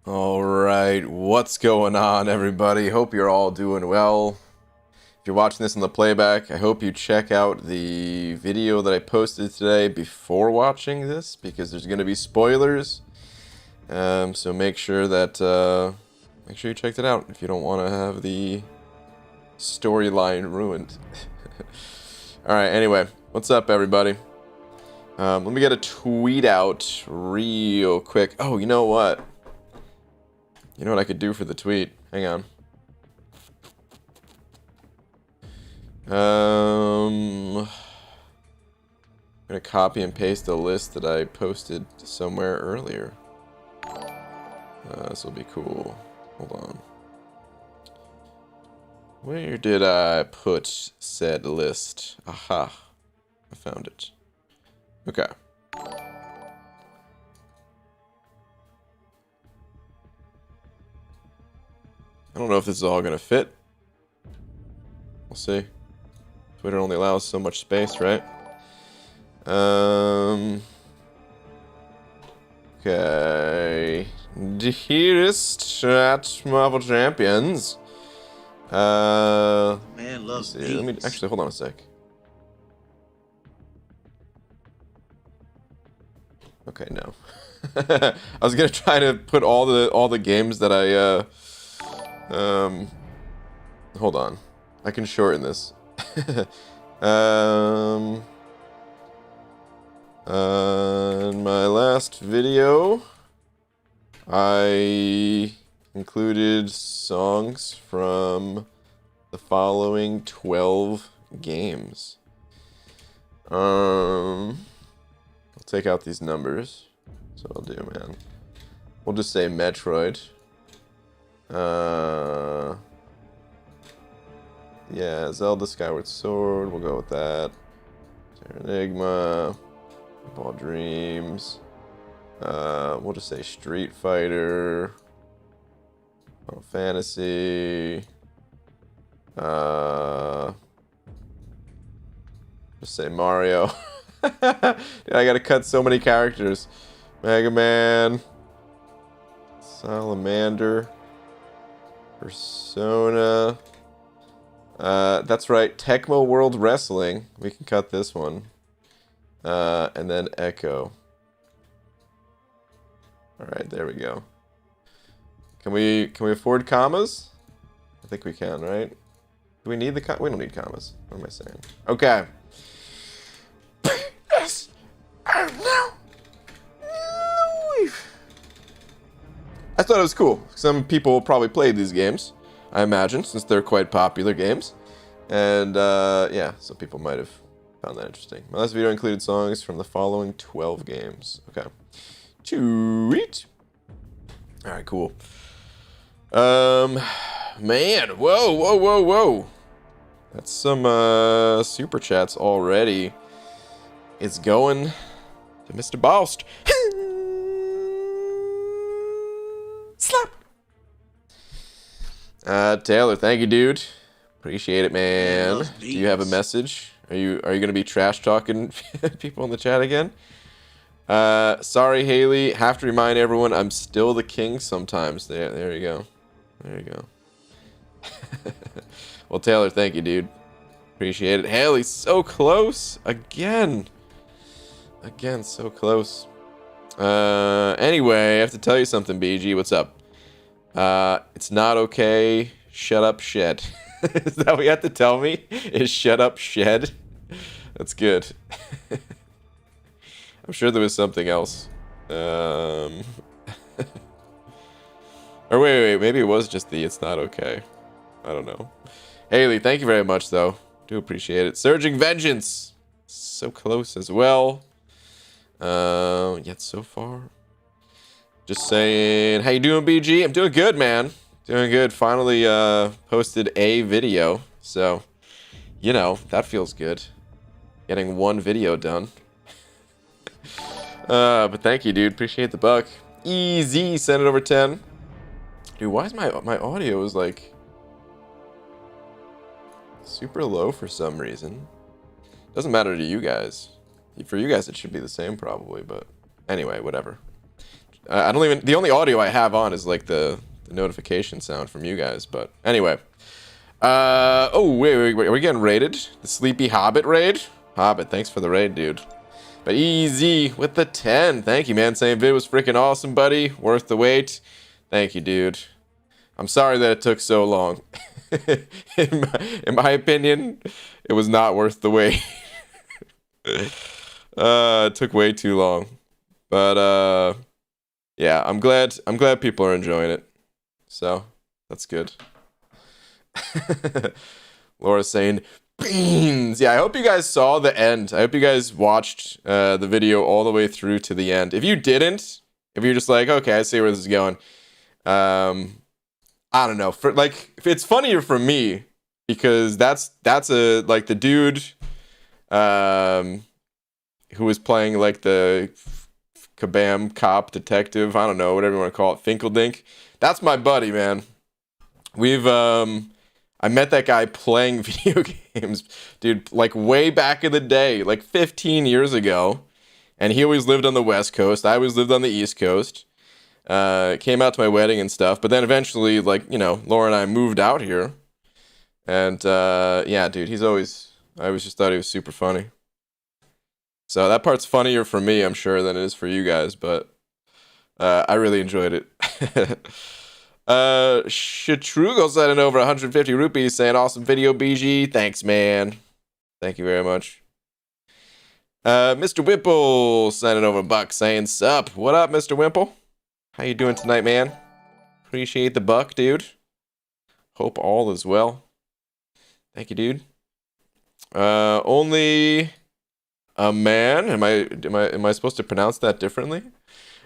Alright, what's going on, everybody? Hope you're all doing well. If you're watching this on the playback, I hope you check out the video that I posted today before watching this, because there's going to be spoilers. So make sure you checked it out if you don't want to have the storyline ruined. Alright, anyway, what's up, everybody? Let me get a tweet out real quick. Oh, you know what? You know what I could do for the tweet? Hang on. I'm gonna copy and paste a list that I posted somewhere earlier. This will be cool. Hold on. Where did I put said list? Aha. I found it. Okay. I don't know if this is all gonna fit. We'll see. Twitter only allows so much space, right? Okay. Dearest at Marvel Champions. Man, loves let me actually hold on a sec. Okay, no. I was gonna try to put all the games that I hold on. I can shorten this. In my last video, I included songs from the following 12 games. I'll take out these numbers. That's what I'll do, man. We'll just say Metroid. Yeah, Zelda Skyward Sword, we'll go with that. Terra Enigma, Ball Dreams. We'll just say Street Fighter. Final Fantasy. Just say Mario. Dude, I gotta cut so many characters. Mega Man. Salamander. Persona. That's right, Tecmo World Wrestling. We can cut this one. And then Echo. Alright, there we go. Can we afford commas? I think we can, right? Do we need the we don't need commas. What am I saying? Okay. Yes! I thought it was cool. Some people probably played these games, I imagine, since they're quite popular games. And, yeah, some people might have found that interesting. My last video included songs from the following 12 games. Okay. Tweet. Alright, cool. Man, whoa. That's some, super chats already. It's going to Mr. Bost. Slap. Taylor, thank you, dude. Appreciate it, man. Do you have a message? Are you gonna be trash talking people in the chat again? Sorry, Haley. Have to remind everyone I'm still the king sometimes. There you go. There you go. Well, Taylor, thank you, dude. Appreciate it. Haley, so close again. Again, so close. Anyway, I have to tell you something, BG. What's up? It's not okay. Shut up, shed. Is that what you have to tell me? Is shut up, shed? That's good. I'm sure there was something else. Or wait. Maybe it was just the it's not okay. I don't know. Haley, thank you very much, though. Do appreciate it. Surging Vengeance. So close as well. Yet so far. Just saying, how you doing, BG? I'm doing good, man. Doing good. Finally posted a video. So, you know, that feels good. Getting one video done. But thank you, dude. Appreciate the buck. Easy. Send it over 10. Dude, why is my audio is like super low for some reason? Doesn't matter to you guys. For you guys, it should be the same probably, but anyway, whatever. I don't even, the only audio I have on is like the notification sound from you guys. But anyway, oh wait, are we getting raided? The Sleepy Hobbit raid? Hobbit, thanks for the raid, dude. But Easy with the 10, thank you, man. Saying vid was freaking awesome, buddy. Worth the wait. Thank you, dude. I'm sorry that it took so long. in my opinion, it was not worth the wait. It took way too long. But yeah, I'm glad people are enjoying it. So that's good. Laura's saying beans. Yeah, I hope you guys saw the end. I hope you guys watched the video all the way through to the end. If you didn't, if you're just like, okay, I see where this is going. I don't know. For like, it's funnier for me because that's a like the dude who was playing like the Kabam cop detective. I don't know, whatever you want to call it. Finkeldink. That's my buddy, man. We've I met that guy playing video games, dude, like way back in the day, like 15 years ago. And he always lived on the West Coast. I always lived on the East Coast. Came out to my wedding and stuff. But then eventually, like, you know, Laura and I moved out here. And yeah, dude, I always just thought he was super funny. So that part's funnier for me, I'm sure, than it is for you guys. But I really enjoyed it. Shatrugo sending over 150 rupees saying awesome video, BG. Thanks, man. Thank you very much. Mr. Wimple sending over a buck saying sup. What up, Mr. Wimple? How you doing tonight, man? Appreciate the buck, dude. Hope all is well. Thank you, dude. Only a man. Am I supposed to pronounce that differently?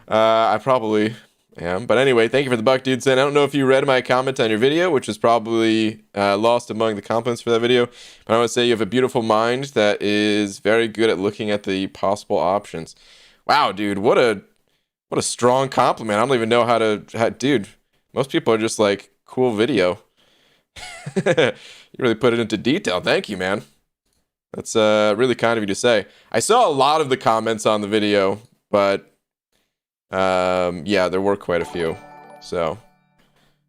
I probably am. But anyway, thank you for the buck, dude. Saying I don't know if you read my comment on your video, which was probably lost among the compliments for that video. But I want to say you have a beautiful mind that is very good at looking at the possible options. Wow, dude, what a strong compliment. I don't even know how to, dude. Most people are just like, cool video. You really put it into detail. Thank you, man. That's really kind of you to say. I saw a lot of the comments on the video, but yeah, there were quite a few. So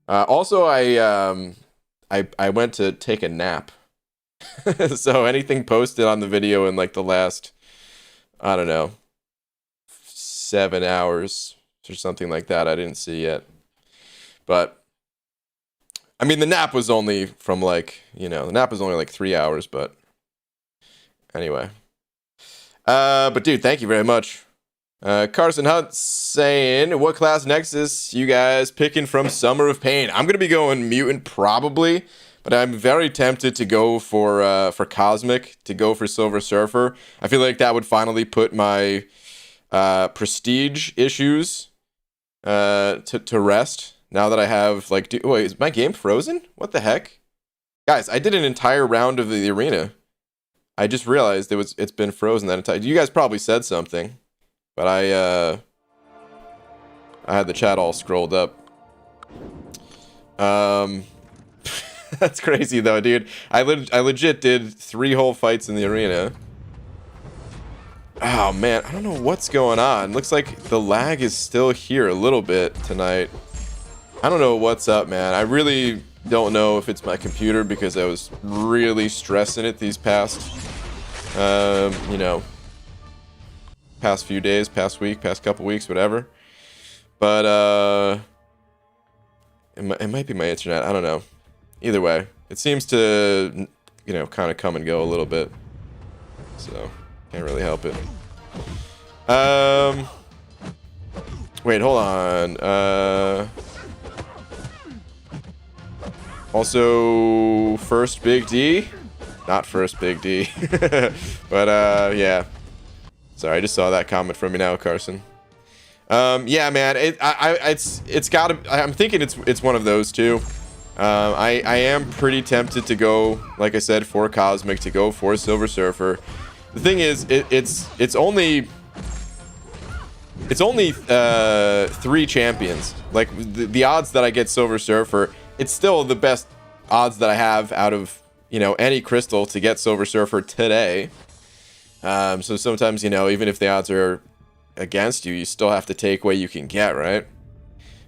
also I went to take a nap. So anything posted on the video in like the last, I don't know, 7 hours or something like that, I didn't see yet. But I mean, the nap was only from like, you know, the nap was only like 3 hours, but anyway. But dude, thank you very much. Carson Hunt saying, what class Nexus you guys picking from Summer of Pain? I'm gonna be going Mutant probably, but I'm very tempted to go for Cosmic, to go for Silver Surfer. I feel like that would finally put my prestige issues to rest. Now that I have like, wait, is my game frozen? What the heck, guys? I did an entire round of the arena. I just realized it's been frozen that entire. You guys probably said something. But I had the chat all scrolled up. That's crazy though, dude. I legit did 3 whole fights in the arena. Oh man, I don't know what's going on. Looks like the lag is still here a little bit tonight. I don't know what's up, man. I really don't know if it's my computer because I was really stressing it these past, you know, past few days, past week, past couple weeks, whatever. But it might be my internet. I don't know. Either way, it seems to, you know, kind of come and go a little bit. So can't really help it. Wait, hold on. Also, first Big D, not first Big D, but yeah. Sorry, I just saw that comment from you now, Carson. Yeah, man, it's gotta. I'm thinking it's one of those two. I am pretty tempted to go, like I said, for Cosmic, to go for Silver Surfer. The thing is, it's only 3 champions. Like the odds that I get Silver Surfer, it's still the best odds that I have out of, you know, any crystal to get Silver Surfer today. So sometimes, you know, even if the odds are against you. You still have to take what you can get, right?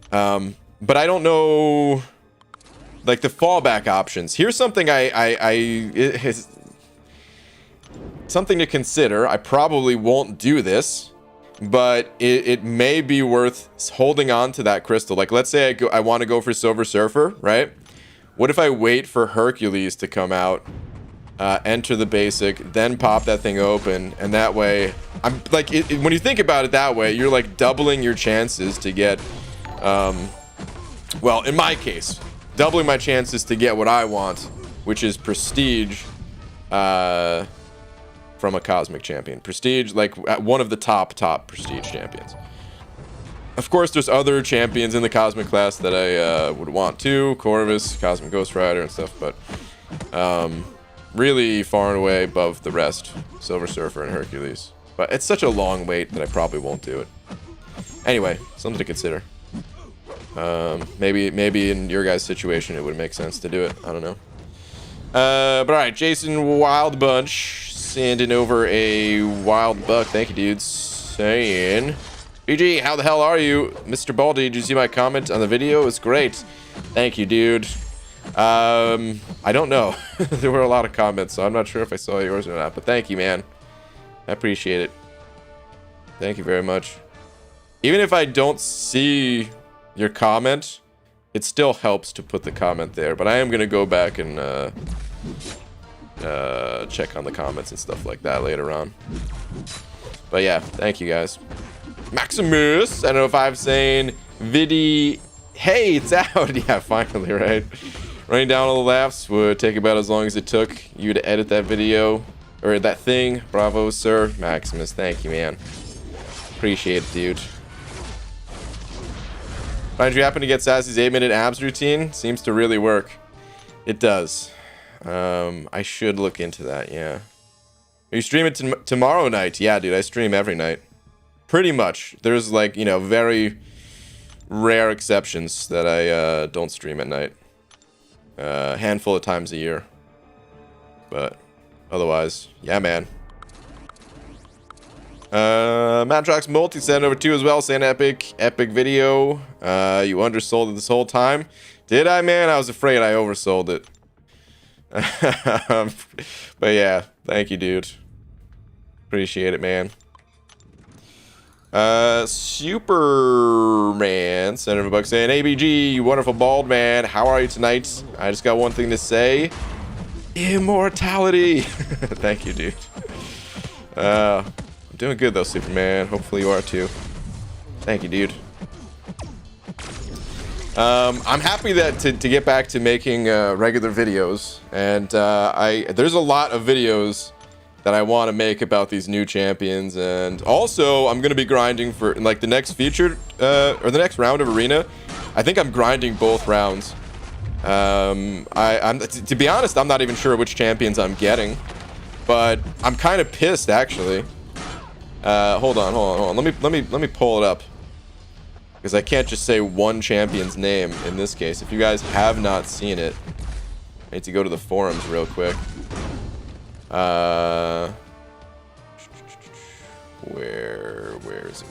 But I don't know, like, the fallback options. Here's something it's something to consider. I probably won't do this, but it may be worth holding on to that crystal. Like, let's say I want to go for Silver Surfer, right? What if I wait for Hercules to come out, enter the basic, then pop that thing open, and that way, I'm like, when you think about it that way, you're like doubling your chances to get, well, in my case, doubling my chances to get what I want, which is prestige, from a Cosmic Champion. Prestige, like, one of the top prestige champions. Of course, there's other champions in the Cosmic class that I would want too. Corvus, Cosmic Ghost Rider, and stuff, but really far and away above the rest, Silver Surfer and Hercules. But it's such a long wait that I probably won't do it. Anyway, something to consider. Maybe in your guys' situation it would make sense to do it. I don't know. But alright, Jason Wild Bunch sending over a wild buck. Thank you, dudes. Saying, BG, how the hell are you? Mr. Baldy, did you see my comment on the video? It's great. Thank you, dude. I don't know. There were a lot of comments, so I'm not sure if I saw yours or not. But thank you, man. I appreciate it. Thank you very much. Even if I don't see your comment, it still helps to put the comment there. But I am gonna go back and check on the comments and stuff like that later on. But yeah, thank you guys. Maximus, I don't know if I'm saying Vidi. Hey, it's out. Yeah, finally, right? Running down all the laughs would take about as long as it took you to edit that video or that thing. Bravo, sir. Maximus, thank you, man. Appreciate it, dude. Find you happen to get Sassy's 8-minute abs routine? Seems to really work. It does. I should look into that, yeah. Are you streaming tomorrow night? Yeah, dude, I stream every night. Pretty much. There's, like, you know, very rare exceptions that I don't stream at night. A handful of times a year. But otherwise, yeah, man. Matrox Multi sent over 2 as well, saying epic video. You undersold it this whole time. Did I, man? I was afraid I oversold it. But yeah, thank you, dude. Appreciate it, man. Superman sent over a buck saying, ABG, you wonderful bald man, how are you tonight? I just got one thing to say. Immortality. Thank you, dude. I'm doing good though, Superman. Hopefully you are too. Thank you, dude. I'm happy that to get back to making regular videos, and there's a lot of videos that I want to make about these new champions, and also I'm gonna be grinding for like the next featured or the next round of arena. I think I'm grinding both rounds. I'm to be honest, I'm not even sure which champions I'm getting, but I'm kind of pissed actually. Hold on. Let me pull it up, because I can't just say one champion's name in this case. If you guys have not seen it, I need to go to the forums real quick. Where is it?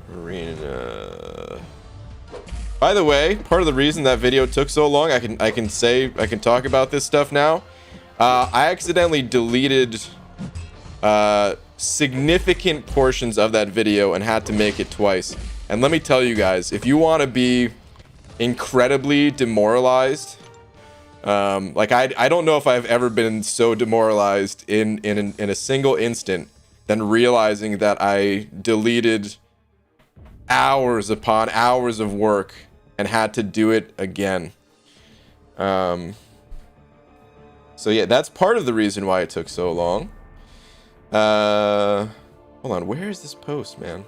Arena. By the way, part of the reason that video took so long, I can talk about this stuff now. I accidentally deleted significant portions of that video and had to make it twice. And let me tell you guys, if you want to be incredibly demoralized, like I don't know if I've ever been so demoralized in a single instant than realizing that I deleted hours upon hours of work and had to do it again. So yeah, that's part of the reason why it took so long. Hold on, where is this post, man?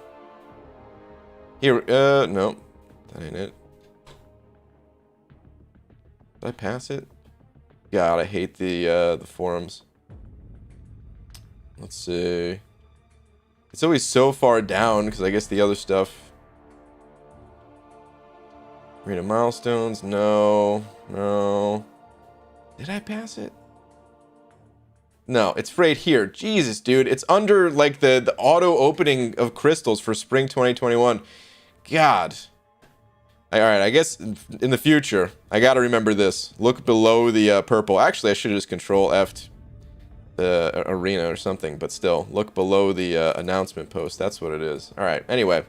Here, no, that ain't it. Did I pass it? God, I hate the forums. Let's see. It's always so far down because I guess the other stuff. Arena milestones, no. Did I pass it? No, it's right here. Jesus, dude. It's under, like, the auto opening of crystals for spring 2021. God. Alright, I guess in the future, I gotta remember this. Look below the purple. Actually, I should have just control F'd the arena or something, but still. Look below the announcement post. That's what it is. Alright, anyway.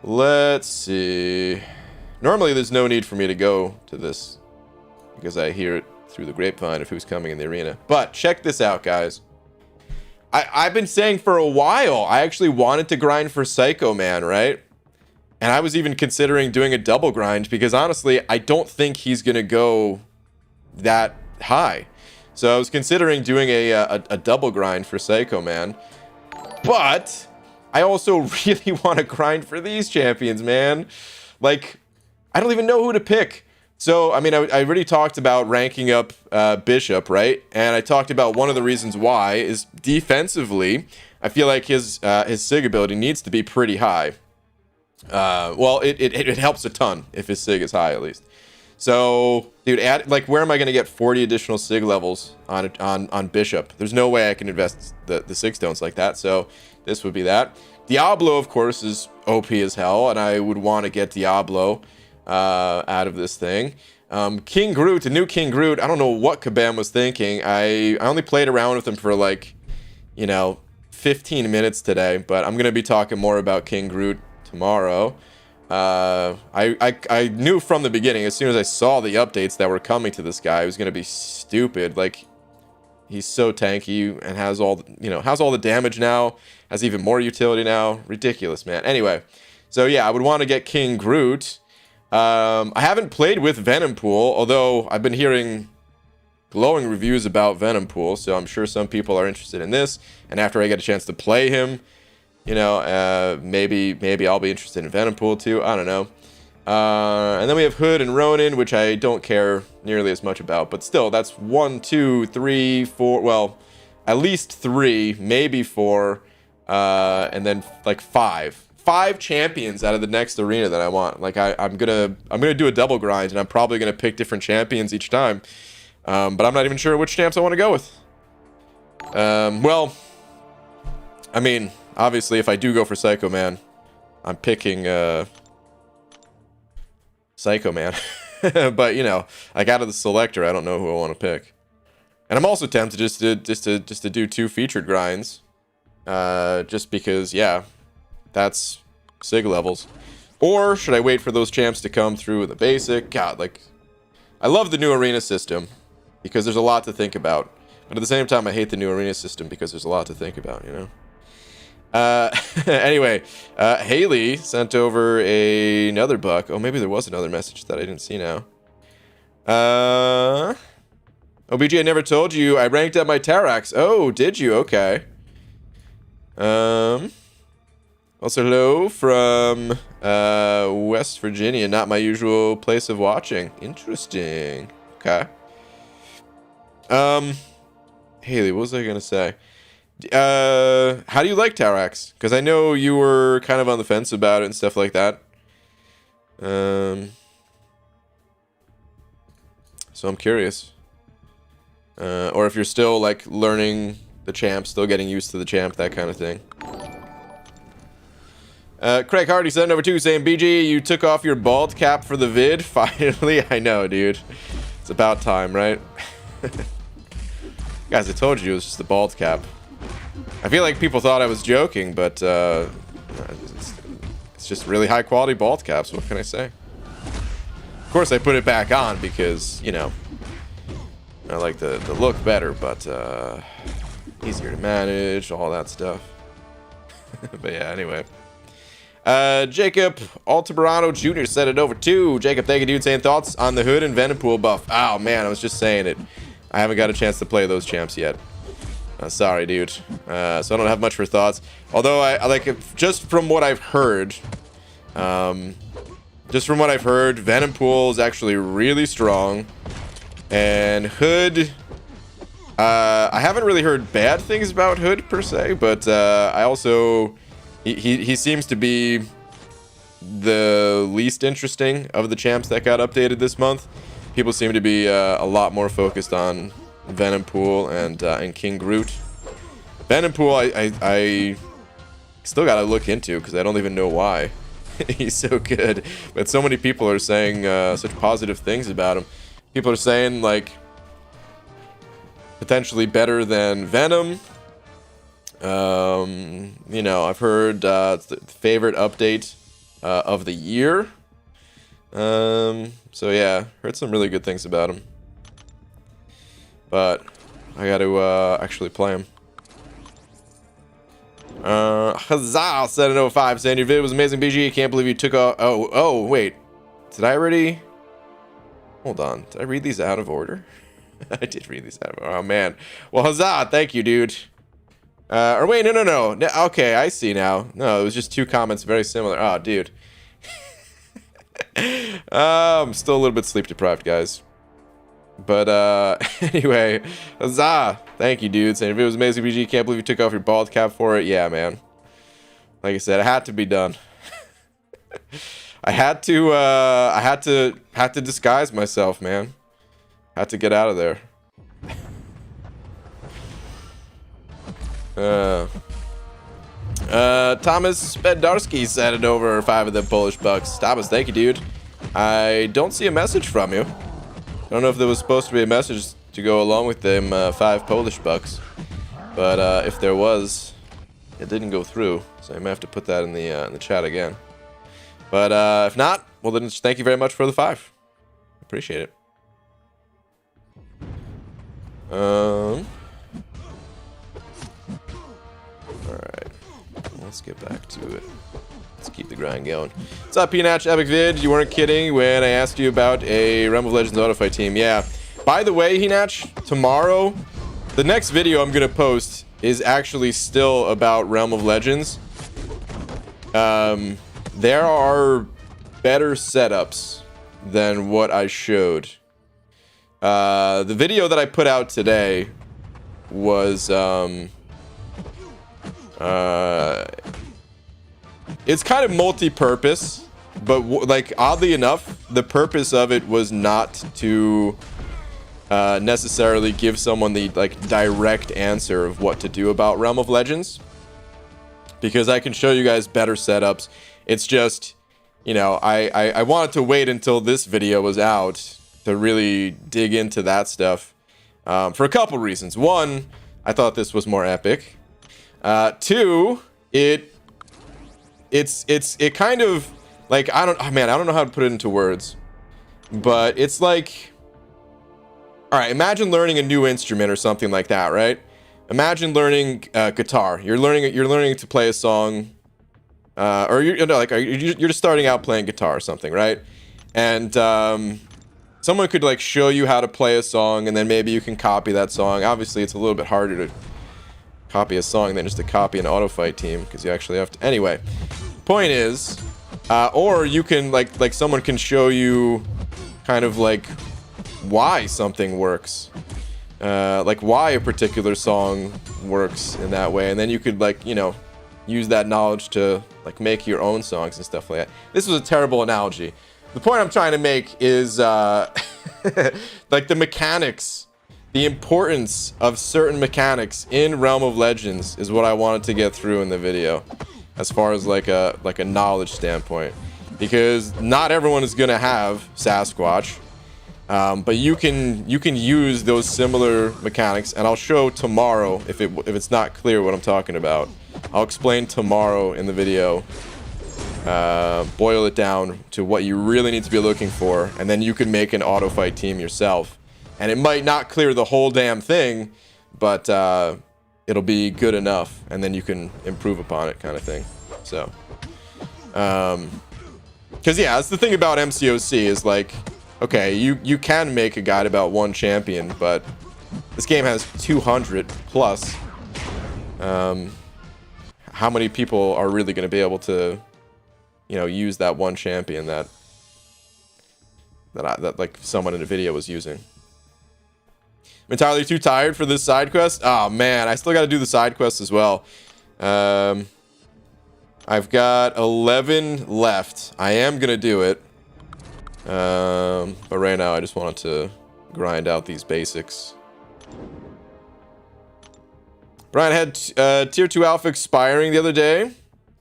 Let's see. Normally, there's no need for me to go to this, because I hear it through the grapevine of who's coming in the arena. But check this out, guys. I've been saying for a while, I actually wanted to grind for Psycho Man, right? And I was even considering doing a double grind, because honestly, I don't think he's going to go that high. So I was considering doing a double grind for Psycho Man. But I also really want to grind for these champions, man. Like, I don't even know who to pick. So, I mean, I already talked about ranking up Bishop, right? And I talked about one of the reasons why is defensively, I feel like his SIG ability needs to be pretty high. Well, it helps a ton if his SIG is high, at least. So, dude, like, where am I going to get 40 additional SIG levels on Bishop? There's no way I can invest the 6 stones like that, so this would be that. Diablo, of course, is OP as hell, and I would want to get Diablo out of this thing. King Groot, a new King Groot. I don't know what Kabam was thinking. I only played around with him for like, 15 minutes today, but I'm gonna be talking more about King Groot tomorrow. I knew from the beginning, as soon as I saw the updates that were coming to this guy, it was gonna be stupid. Like, he's so tanky and has all the damage now, has even more utility now. Ridiculous, man. Anyway, so yeah, I would want to get King Groot. I haven't played with Venompool, although I've been hearing glowing reviews about Venompool, so I'm sure some people are interested in this. And after I get a chance to play him, maybe I'll be interested in Venompool too. I don't know. And then we have Hood and Ronin, which I don't care nearly as much about, but still, that's 1, 2, 3, 4. Well, at least 3, maybe 4, and then like 5 champions out of the next arena that I want. Like, I'm gonna do a double grind, and I'm probably gonna pick different champions each time. But I'm not even sure which champs I want to go with. Well, I mean, obviously, if I do go for Psycho Man, I'm picking Psycho Man. But like, out of the selector, I don't know who I want to pick. And I'm also tempted just to do 2 featured grinds, just because, yeah. That's SIG levels. Or should I wait for those champs to come through in the basic? God, like, I love the new arena system because there's a lot to think about. But at the same time, I hate the new arena system because there's a lot to think about, Anyway, Haley sent over another buck. Oh, maybe there was another message that I didn't see now. OBG, I never told you. I ranked up my Tarax. Oh, did you? Okay. Also, hello from West Virginia. Not my usual place of watching. Interesting. Okay. Haley, what was I gonna say? How do you like Tarax? Because I know you were kind of on the fence about it and stuff like that. So I'm curious. Or if you're still like learning the champ, still getting used to the champ, that kind of thing. Craig Hardy sent over 2 saying, BG, you took off your bald cap for the vid? Finally, I know, dude. It's about time, right? Guys, I told you it was just a bald cap. I feel like people thought I was joking, but it's just really high quality bald caps. What can I say? Of course, I put it back on because, I like the look better, but easier to manage, all that stuff. But yeah, anyway. Jacob Altamirano Jr. sent it over to Jacob. Thank you, dude. Saying thoughts on the Hood and Venompool buff. Oh, man, I was just saying it. I haven't got a chance to play those champs yet. Sorry, dude. So I don't have much for thoughts. Although, I like, just from what I've heard, Venompool is actually really strong. And Hood, I haven't really heard bad things about Hood, per se, but I also... He seems to be the least interesting of the champs that got updated this month. People seem to be a lot more focused on Venom Pool and King Groot. Venom Pool, I still gotta look into because I don't even know why. He's so good, but so many people are saying such positive things about him. People are saying like potentially better than Venom. You know, I've heard it's the favorite update of the year. So yeah, heard some really good things about him. But I got to actually play him. Huzzah! 705 saying your video was amazing, BG. Can't believe you took off. Oh, wait. Did I already? Hold on. Did I read these out of order? I did read these out of order. Oh, man. Well, huzzah! Thank you, dude. Or wait, no. Okay, I see now. No, it was just two comments very similar. Oh, dude. I'm still a little bit sleep deprived, guys. But anyway, huzzah! Thank you, dude. Saying if it was amazing, BG. Can't believe you took off your bald cap for it. Yeah, man. Like I said, it had to be done. I had to disguise myself, man. Had to get out of there. Thomas Spedarski sent it over 5 of the Polish bucks. Thomas, thank you, dude. I don't see a message from you. I don't know if there was supposed to be a message to go along with them 5 Polish bucks, but if there was, it didn't go through, so I may have to put that in the chat again. But if not, well then thank you very much for the 5. Appreciate it. All right, let's get back to it. Let's keep the grind going. What's up, Peanach? Epic Vid? You weren't kidding when I asked you about a Realm of Legends auto fight team. Yeah. By the way, Hinach, tomorrow, the next video I'm gonna post is actually still about Realm of Legends. There are better setups than what I showed. The video that I put out today was it's kind of multi-purpose, but like oddly enough, the purpose of it was not to necessarily give someone the like direct answer of what to do about Realm of Legends, because I can show you guys better setups. It's just, you know, I wanted to wait until this video was out to really dig into that stuff for a couple reasons. One, I thought this was more epic. Two, it kind of like, I don't know how to put it into words, but it's like, all right, imagine learning a new instrument or something like that, right? Imagine learning guitar. You're learning to play a song, or you're just starting out playing guitar or something, right? And someone could like show you how to play a song, and then maybe you can copy that song. Obviously, it's a little bit harder to copy a song than just to copy an auto fight team, because you actually have to. Anyway, point is, or you can like someone can show you kind of like why something works, like why a particular song works in that way, and then you could like, you know, use that knowledge to like make your own songs and stuff like that. This was a terrible analogy. The point I'm trying to make is like the mechanics, the importance of certain mechanics in Realm of Legends is what I wanted to get through in the video, as far as like a knowledge standpoint, because not everyone is gonna have Sasquatch. But you can use those similar mechanics, and I'll show tomorrow if it's not clear what I'm talking about. I'll explain tomorrow in the video. Boil it down to what you really need to be looking for, and then you can make an auto fight team yourself. And it might not clear the whole damn thing, but it'll be good enough, and then you can improve upon it, kind of thing. So, because yeah, that's the thing about MCOC is like, okay, you can make a guide about one champion, but this game has 200 plus. How many people are really going to be able to, you know, use that one champion that like someone in a video was using? I'm entirely too tired for this side quest. Oh man, I still got to do the side quest as well. I've got 11 left. I am gonna do it. But right now I just wanted to grind out these basics. Brian had tier 2 alpha expiring the other day.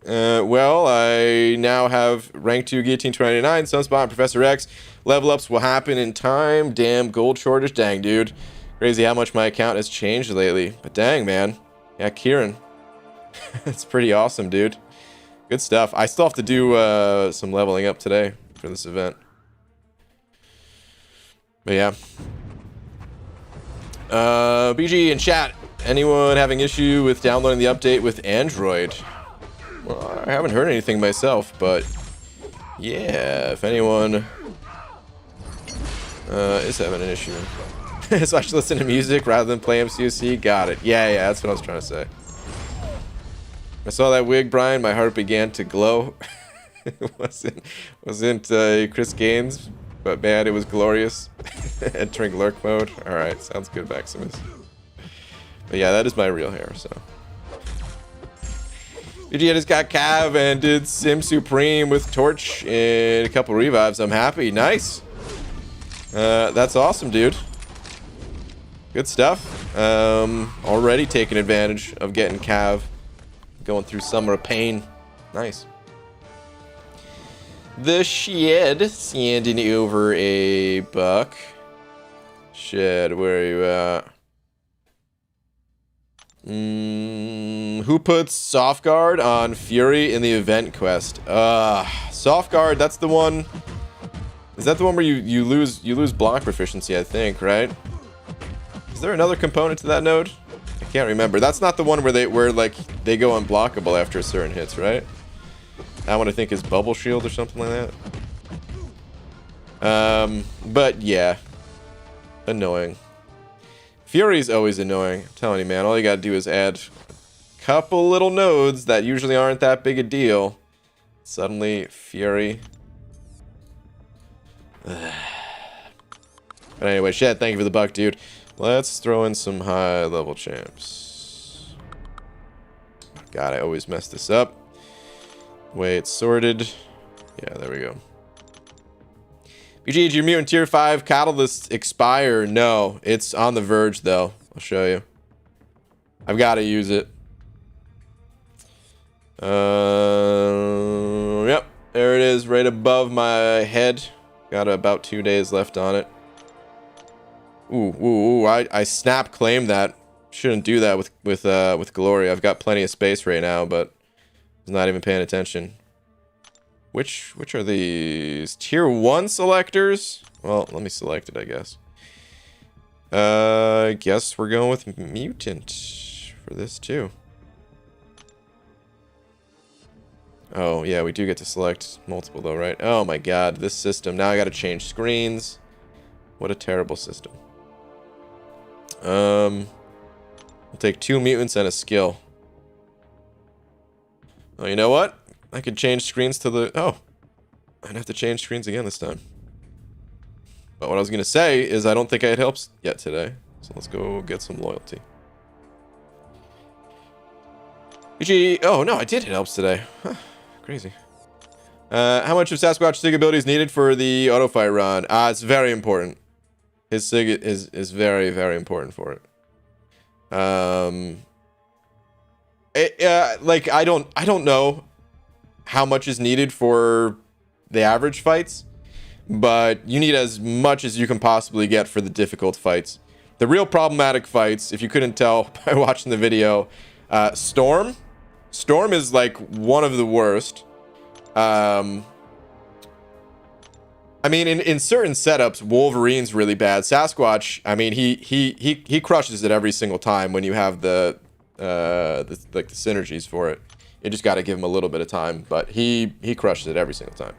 Well, I now have rank 2 guillotine 299, Sunspot, and Professor X. Level ups will happen in time. Damn, gold shortage. Dang, dude. Crazy how much my account has changed lately. But dang, man. Yeah, Kieran. It's pretty awesome, dude. Good stuff. I still have to do some leveling up today for this event. But yeah. BG in chat. Anyone having issue with downloading the update with Android? Well, I haven't heard anything myself, but yeah, if anyone is having an issue. So I should listen to music rather than play MCUC? Got it. Yeah, that's what I was trying to say. I saw that wig, Brian. My heart began to glow. It wasn't Chris Gaines, but man, it was glorious. Entering lurk mode. All right, sounds good, Maximus. But yeah, that is my real hair. So. BG just got Cav and did Sim Supreme with Torch and a couple revives. I'm happy. Nice. That's awesome, dude. Good stuff. Already taking advantage of getting Cav. Going through summer of pain. Nice. The shed. Sending over a buck. Shed, where are you at? Who puts soft guard on Fury in the event quest? Soft guard, that's the one. Is that the one where you lose block proficiency, I think, right? Is there another component to that node? I can't remember. That's not the one where they go unblockable after certain hits, right? That one I think is bubble shield or something like that. But yeah. Annoying. Fury's always annoying. I'm telling you, man. All you gotta do is add a couple little nodes that usually aren't that big a deal. Suddenly, Fury. But anyway, Shed, thank you for the buck, dude. Let's throw in some high-level champs. God, I always mess this up. The way it's sorted. Yeah, there we go. BG, did your mutant tier 5 catalyst expire? No, it's on the verge though. I'll show you. I've got to use it. Yep, there it is, right above my head. Got about 2 days left on it. Ooh, I snap claimed that. Shouldn't do that with Glory. I've got plenty of space right now, but I'm not even paying attention. Which are these? Tier 1 selectors? Well, let me select it, I guess. I guess we're going with Mutant for this, too. Oh, yeah, we do get to select multiple, though, right? Oh, my God, this system. Now I gotta change screens. What a terrible system. We'll take 2 mutants and a skill. Oh, you know what? I could change screens to the... Oh. I'd have to change screens again this time. But what I was going to say is I don't think I had helps yet today. So let's go get some loyalty. BG... Oh, no, I did hit helps today. Huh. Crazy. How much of Sasquatch Sig ability is needed for the auto fight run? It's very important. His Sig is very, very important for it. Like, I don't know how much is needed for the average fights, but you need as much as you can possibly get for the difficult fights. The real problematic fights, if you couldn't tell by watching the video, Storm is like one of the worst. I mean, in certain setups, Wolverine's really bad. Sasquatch, I mean, he crushes it every single time when you have the synergies for it. You just got to give him a little bit of time, but he crushes it every single time.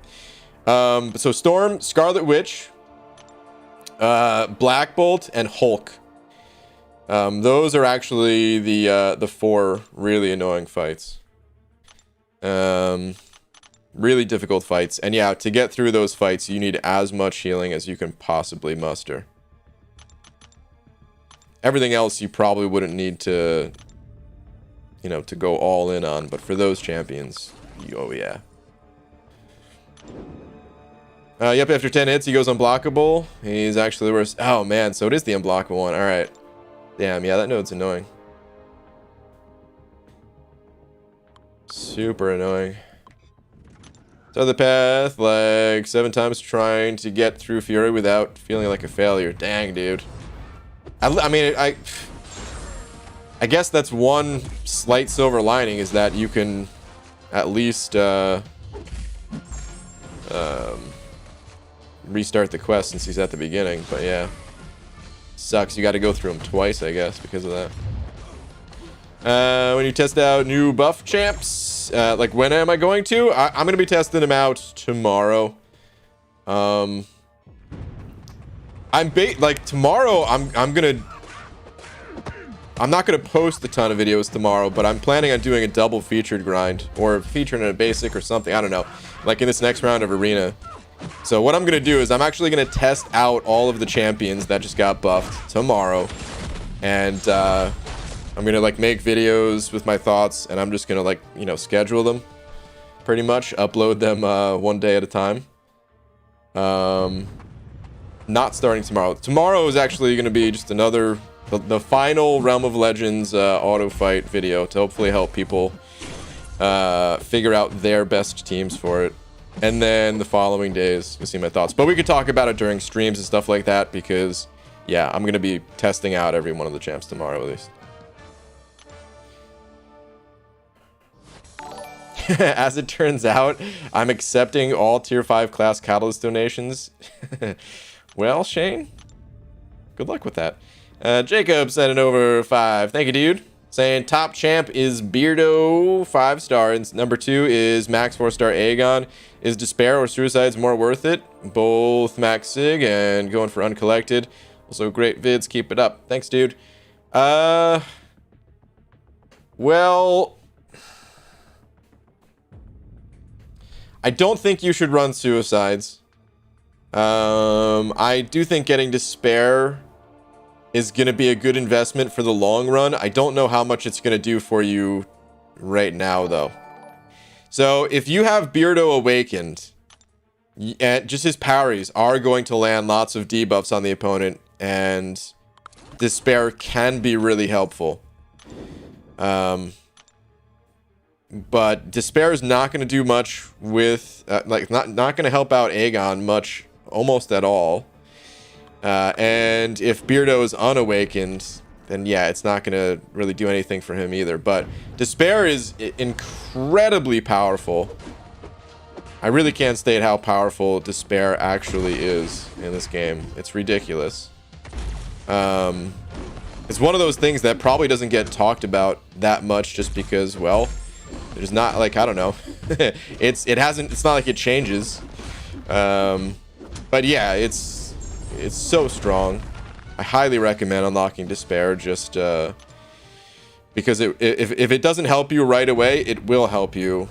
So Storm, Scarlet Witch, Black Bolt, and Hulk. Those are actually the 4 really annoying fights. Really difficult fights, and yeah, to get through those fights, you need as much healing as you can possibly muster. Everything else you probably wouldn't need to, you know, to go all in on, but for those champions, oh yeah. Yep, after 10 hits, he goes unblockable. He's actually the worst. Oh man, so it is the unblockable one. All right. Damn, yeah, that node's annoying. Super annoying. So the path, like 7 times trying to get through Fury without feeling like a failure. Dang, dude. I mean, I guess that's one slight silver lining, is that you can at least restart the quest since he's at the beginning. But yeah, sucks. You got to go through him twice, I guess, because of that. When you test out new buff champs, like when am I going to? I'm gonna be testing them out tomorrow. I'm tomorrow. I'm not gonna post a ton of videos tomorrow, but I'm planning on doing a double featured grind, or featuring a basic or something. I don't know, like in this next round of arena. So what I'm gonna do is I'm actually gonna test out all of the champions that just got buffed tomorrow, and I'm gonna like make videos with my thoughts, and I'm just gonna like, you know, schedule them pretty much, upload them one day at a time. Not starting tomorrow. Tomorrow is actually gonna be just another the final Realm of Legends auto fight video to hopefully help people figure out their best teams for it. And then the following days you'll see my thoughts, but we could talk about it during streams and stuff like that, because yeah, I'm gonna be testing out every one of the champs tomorrow at least. As it turns out, I'm accepting all tier 5 class catalyst donations. Well, Shane, good luck with that. Jacob sent it over 5. Thank you, dude. Saying top champ is Beardo, 5-star, and number 2 is max 4-star Aegon. Is Despair or Suicides more worth it? Both max sig and going for uncollected. Also great vids, keep it up. Thanks, dude. Well, I don't think you should run Suicides. I do think getting Despair is going to be a good investment for the long run. I don't know how much it's going to do for you right now, though. So if you have Beardo Awakened, just his parries are going to land lots of debuffs on the opponent, and Despair can be really helpful. But Despair is not going to do much with, like, not going to help out Aegon much, almost at all. And if Beardo is unawakened, then yeah, it's not going to really do anything for him either. But Despair is incredibly powerful. I really can't state how powerful Despair actually is in this game. It's ridiculous. It's one of those things that probably doesn't get talked about that much, just because, well, there's not, like, I don't know. It's not like it changes. But yeah, it's so strong. I highly recommend unlocking Despair, just because if it doesn't help you right away, it will help you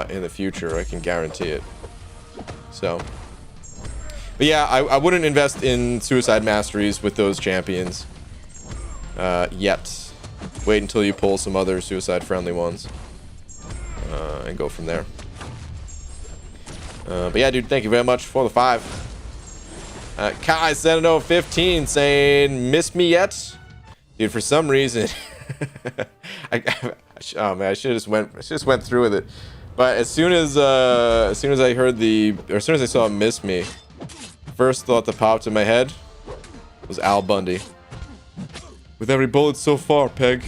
in the future. I can guarantee it. So, but yeah, I wouldn't invest in Suicide Masteries with those champions yet. Wait until you pull some other suicide-friendly ones and go from there. But yeah, dude, thank you very much for the 5. Kai sent it 15 saying, "Miss me yet?" Dude, for some reason, oh man, I should have just went through with it. But as soon as I heard as soon as I saw "Miss Me," first thought that popped in my head was Al Bundy. With every bullet so far, Peg.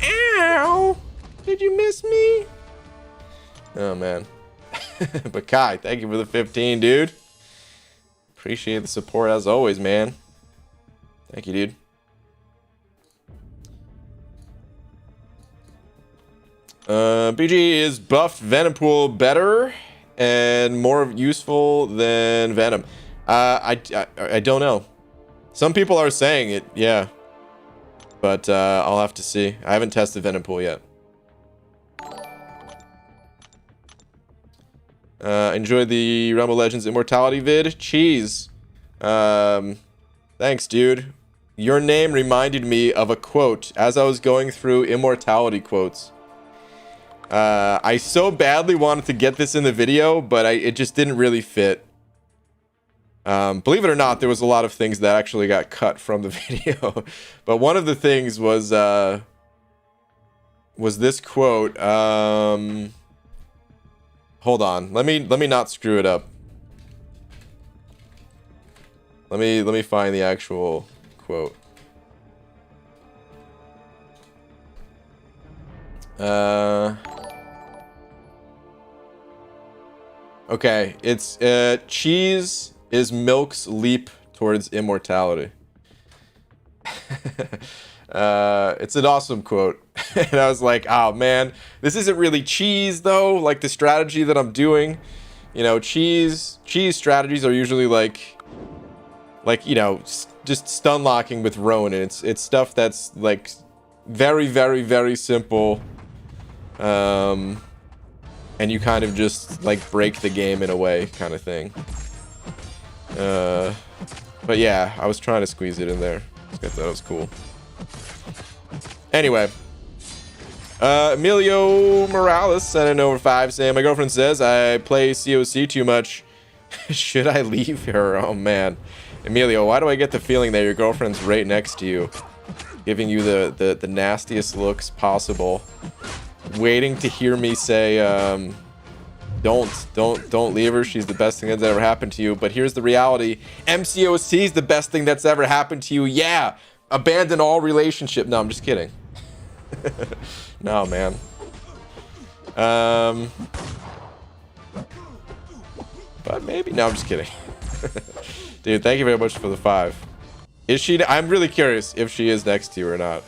Ow! Did you miss me? Oh man. But Kai, thank you for the 15, dude. Appreciate the support as always, man. Thank you, dude. BG, is buffed Venompool better and more useful than Venom? I don't know. Some people are saying it, yeah. But I'll have to see. I haven't tested Venompool yet. Enjoy the Realm of Legends Immortality vid. Cheese. Thanks, dude. Your name reminded me of a quote as I was going through Immortality quotes. I so badly wanted to get this in the video, but it just didn't really fit. Believe it or not, there was a lot of things that actually got cut from the video. But one of the things was was this quote. Hold on. Let me not screw it up. Let me find the actual quote. Okay, it's cheese is milk's leap towards immortality. It's an awesome quote. And I was like, oh man, this isn't really cheese though, like the strategy that I'm doing. You know, cheese strategies are usually like you know, just stun locking with Ronin. It's stuff that's like very, very, very simple. And you kind of just like break the game in a way, kind of thing. But yeah, I was trying to squeeze it in there. I thought it was cool. Anyway, Emilio Morales sent in over 5 saying, my girlfriend says I play COC too much. Should I leave her? Oh man, Emilio, why do I get the feeling that your girlfriend's right next to you, giving you the nastiest looks possible, waiting to hear me say, don't leave her. She's the best thing that's ever happened to you. But here's the reality: MCOC is the best thing that's ever happened to you. Yeah, abandon all relationship. No, I'm just kidding. No, man. But maybe. No, I'm just kidding. Dude, thank you very much for the 5. Is she? I'm really curious if she is next to you or not.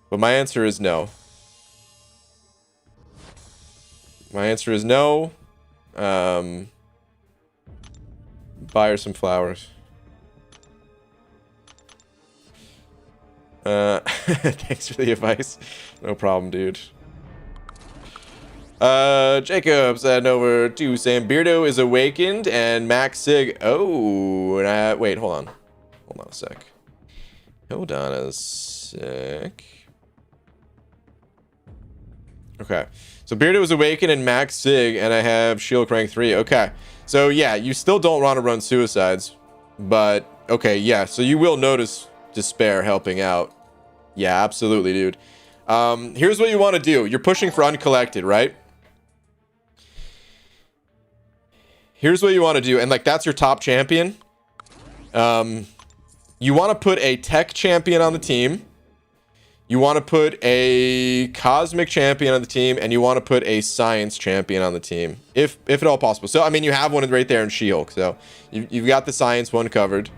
But my answer is no. My answer is no. Buy her some flowers. Thanks for the advice. No problem, dude. Jacob said over to saying Beardo is awakened and Max Sig. Oh, and wait, hold on. Hold on a sec. Hold on a sec. Okay. So Beardo is awakened and Max Sig, and I have Shield Crank 3. Okay. So yeah, you still don't want to run suicides. But, okay, yeah. So you will notice Despair helping out. Yeah, absolutely, dude. Here's what you want to do. You're pushing for uncollected, right? Here's what you want to do. And, like, that's your top champion. You want to put a tech champion on the team. You want to put a cosmic champion on the team, and you want to put a science champion on the team, if at all possible. So, I mean, you have one right there in She-Hulk, so you've got the science one covered.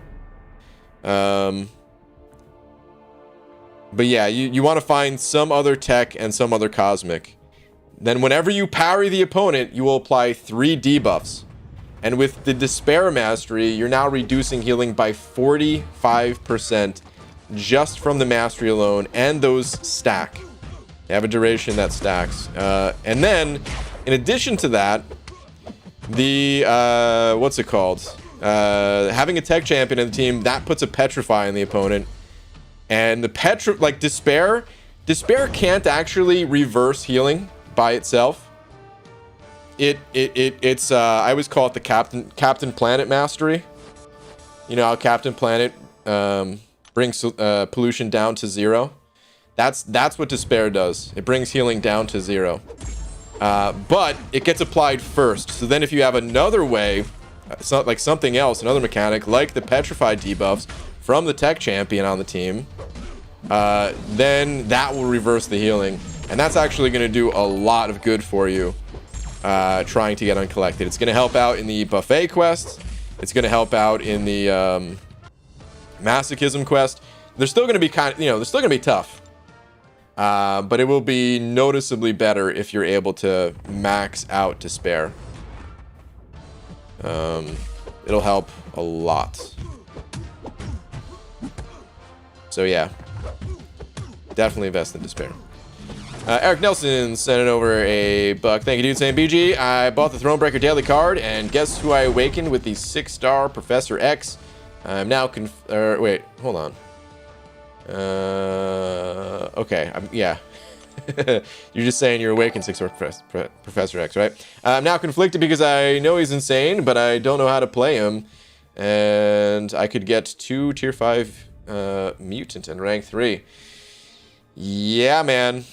But yeah, you want to find some other tech and some other cosmic. Then whenever you parry the opponent, you will apply 3 debuffs. And with the Despair Mastery, you're now reducing healing by 45%. Just from the mastery alone, and those stack. They have a duration that stacks. And then, in addition to that, the, what's it called? Having a tech champion in the team, that puts a Petrify on the opponent. And the like Despair can't actually reverse healing by itself. It's I always call it the Captain Planet Mastery. You know how Captain Planet, brings pollution down to 0. That's what Despair does. It brings healing down to 0. But it gets applied first. So then if you have another way, like something else, another mechanic, like the Petrified debuffs from the tech champion on the team, then that will reverse the healing. And that's actually going to do a lot of good for you, trying to get uncollected. It's going to help out in the buffet quest. It's going to help out in the Masochism quest. They're still going to be they're still going to be tough. But it will be noticeably better if you're able to max out Despair. It'll help a lot. So yeah, definitely invest in Despair. Eric Nelson sent it over a buck. Thank you, dude. Saying BG, I bought the Thronebreaker daily card, and guess who I awakened with the 6-star Professor X. I'm now wait, hold on. Okay, yeah. You're just saying you're awakened 6-star Professor X, right? I'm now conflicted because I know he's insane, but I don't know how to play him. And I could get 2 tier 5 mutant and rank 3. Yeah, man.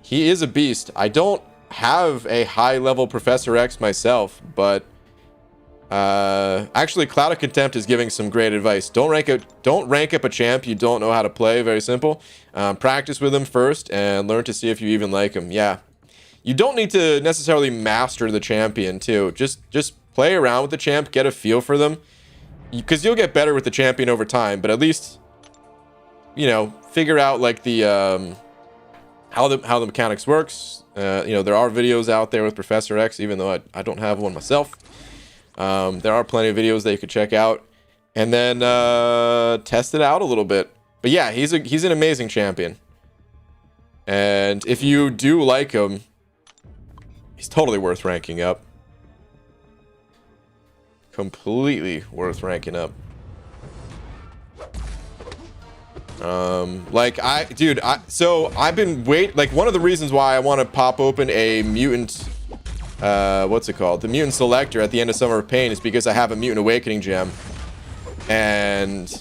he is a beast. I don't have a high level Professor X myself, but actually Cloud of Contempt is giving some great advice. Don't rank up a champ you don't know how to play. Very simple. Practice with him first and learn to see if you even like him. Yeah, you don't need to necessarily master the champion too. Just play around with the champ, get a feel for them, because you'll get better with the champion over time. But at least, you know, figure out like the how the mechanics works. You know, there are videos out there with Professor X, even though I don't have one myself. There are plenty of videos that you could check out, and then test it out a little bit. But yeah, he's an amazing champion, and if you do like him, he's totally worth ranking up. Completely worth ranking up. Like so I've been like one of the reasons why I want to pop open a mutant, what's it called? The mutant selector at the end of Summer of Pain is because I have a mutant awakening gem. And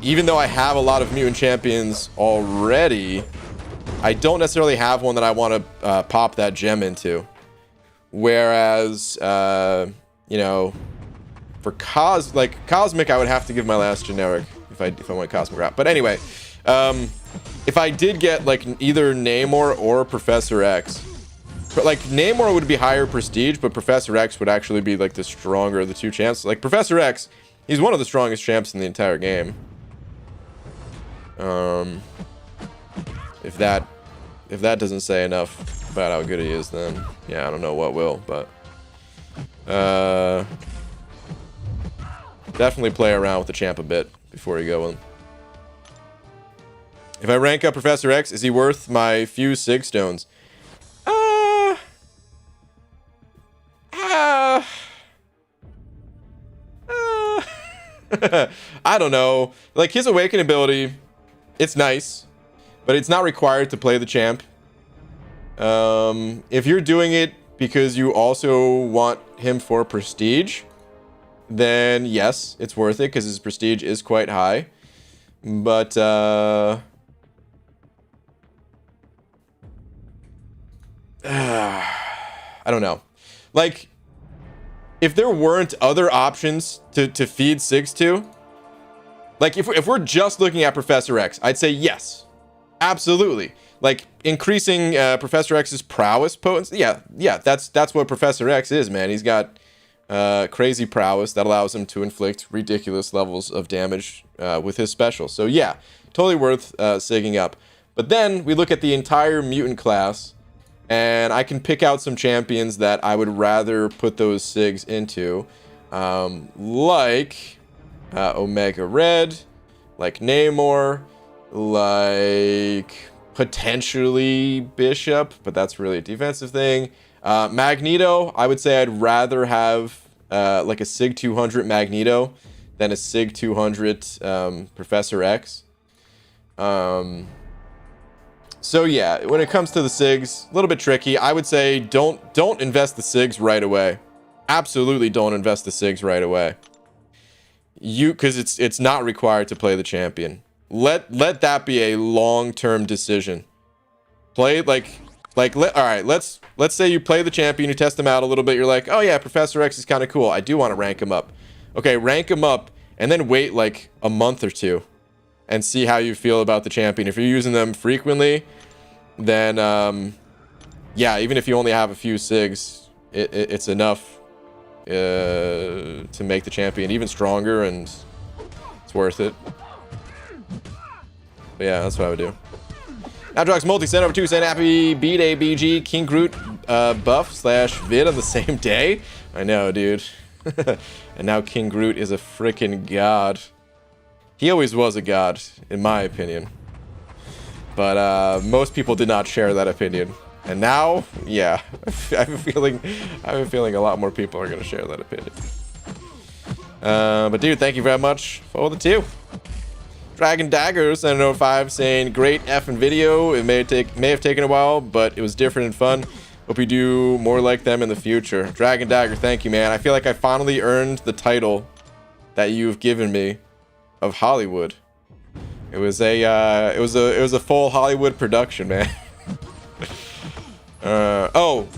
even though I have a lot of mutant champions already, I don't necessarily have one that I want to pop that gem into. Whereas, you know, for Cosmic, I would have to give my last generic if I went Cosmic route. But anyway, if I did get like either Namor or Professor X, but like Namor would be higher prestige, but Professor X would actually be like the stronger of the two champs. Like Professor X, he's one of the strongest champs in the entire game. If that doesn't say enough about how good he is, then yeah, I don't know what will. But definitely play around with the champ a bit before you go in. If I rank up Professor X, is he worth my few Sig Stones? I don't know. Like, his awaken ability, it's nice, but it's not required to play the champ. If you're doing it because you also want him for prestige, then yes, it's worth it because his prestige is quite high. But I don't know. Like, if there weren't other options to feed Sigs to, like if we're just looking at Professor X, I'd say yes, absolutely. Like increasing Professor X's prowess potency, yeah, that's what Professor X is, man. He's got crazy prowess that allows him to inflict ridiculous levels of damage with his special. So yeah, totally worth sigging up. But then we look at the entire mutant class, and I can pick out some champions that I would rather put those Sigs into, like Omega Red, like Namor, like potentially Bishop, but that's really a defensive thing. Magneto, I would say I'd rather have like a Sig 200 Magneto than a Sig 200 Professor X. So yeah, when it comes to the Sigs, a little bit tricky. I would say don't invest the Sigs right away. Absolutely don't invest the Sigs right away. Because it's not required to play the champion. Let that be a long-term decision. Play all right, let's say you play the champion, you test him out a little bit, you're like, oh yeah, Professor X is kind of cool, I do want to rank him up. Okay, rank him up and then wait like a month or two and see how you feel about the champion. If you're using them frequently, then yeah, even if you only have a few Sigs, it's enough to make the champion even stronger, and it's worth it. But yeah, that's what I would do. Adrox Multi sent over 2 saying happy B-Day BG King Groot buff / vid on the same day. I know, dude. And now King Groot is a freaking god. He always was a god, in my opinion. But most people did not share that opinion. And now, yeah, I have a feeling a lot more people are gonna share that opinion. But dude, thank you very much for the 2. Dragon Daggers 705 saying great effing video. It may have taken a while, but it was different and fun. Hope you do more like them in the future. Dragon Dagger, thank you, man. I feel like I finally earned the title that you've given me of Hollywood. It was a full Hollywood production, man. Oh.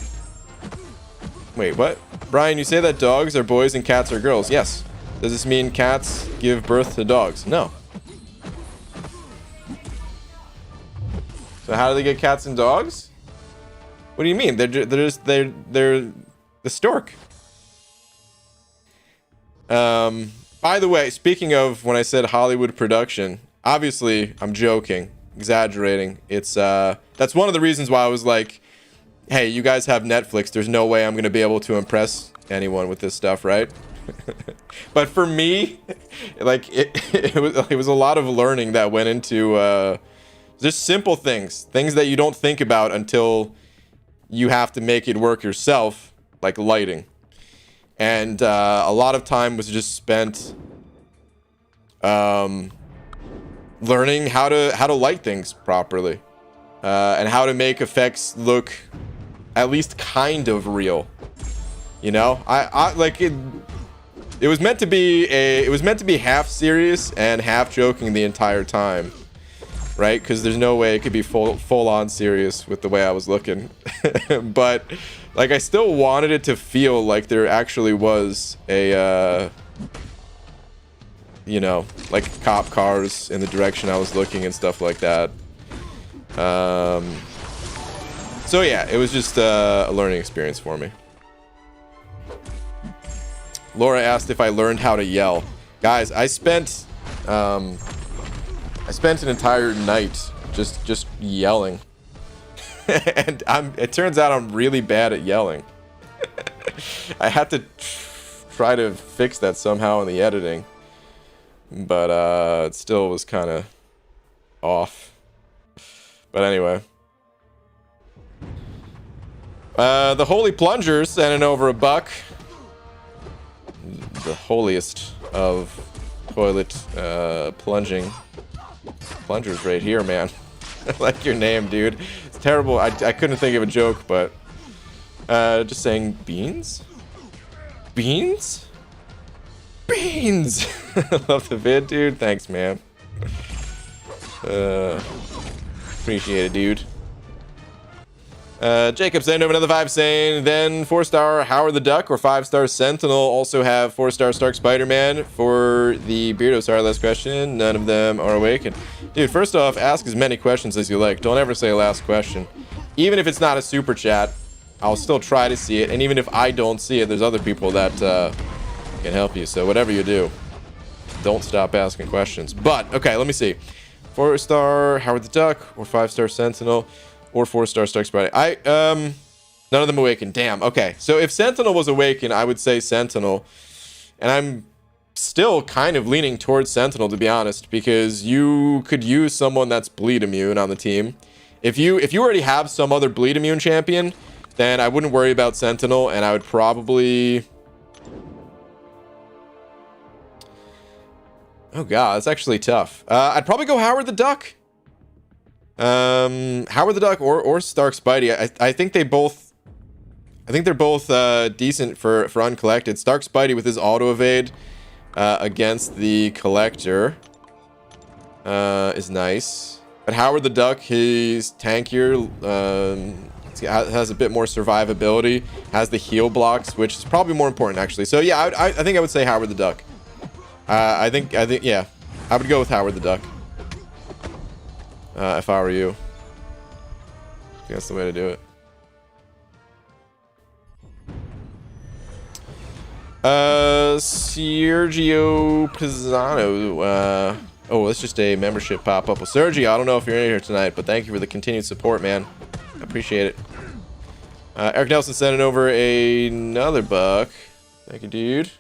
Wait, what? Brian, you say that dogs are boys and cats are girls. Yes. Does this mean cats give birth to dogs? No. So how do they get cats and dogs? What do you mean? They're the stork. By the way, speaking of when I said Hollywood production, obviously I'm joking, exaggerating. It's that's one of the reasons why I was like, hey, you guys have Netflix. There's no way I'm gonna be able to impress anyone with this stuff, right? But for me, like it was a lot of learning that went into just simple things that you don't think about until you have to make it work yourself, like lighting. And a lot of time was just spent learning how to light things properly, and how to make effects look at least kind of real. You know, I like it. It was meant to be half serious and half joking the entire time, right? Because there's no way it could be full on serious with the way I was looking. But like I still wanted it to feel like there actually was a you know, like cop cars in the direction I was looking and stuff like that. So yeah, it was just a learning experience for me. Laura asked if I learned how to yell. Guys, I spent an entire night just yelling. And it turns out I'm really bad at yelling. I had to try to fix that somehow in the editing. But it still was kind of off. But anyway. The Holy Plunger sent in over $1. The holiest of toilet plunging plungers right here, man. I like your name, dude. It's terrible. I couldn't think of a joke, but just saying beans? Beans? Beans! Love the vid, dude. Thanks, man. Appreciate it, dude. Jacob sent over another 5 saying, then 4-star Howard the Duck or 5-star Sentinel also have 4-star Stark Spider-Man. For the Beardo star, last question. None of them are awakened. Dude, first off, ask as many questions as you like. Don't ever say last question. Even if it's not a super chat, I'll still try to see it. And even if I don't see it, there's other people that can help you. So whatever you do, don't stop asking questions. But, okay, let me see. 4-star Howard the Duck or 5-star Sentinel. Or 4-star Stark Spider. None of them awakened. Damn. Okay. So if Sentinel was awakened, I would say Sentinel. And I'm still kind of leaning towards Sentinel, to be honest, because you could use someone that's bleed immune on the team. If you already have some other bleed immune champion, then I wouldn't worry about Sentinel, and I would probably... Oh god, that's actually tough. I'd probably go Howard the Duck. Howard the Duck or Stark Spidey. I think they're both decent for uncollected. Stark Spidey with his auto evade against the collector is nice. But Howard the Duck, he's tankier, has a bit more survivability, has the heal blocks, which is probably more important actually. So yeah, I think I would say Howard the Duck. I think yeah, I would go with Howard the Duck. If I were you. I think that's the way to do it. Sergio Pisano. Oh, that's just a membership pop-up. Well, Sergio, I don't know if you're in here tonight, but thank you for the continued support, man. I appreciate it. Eric Nelson sending over another $1. Thank you, dude.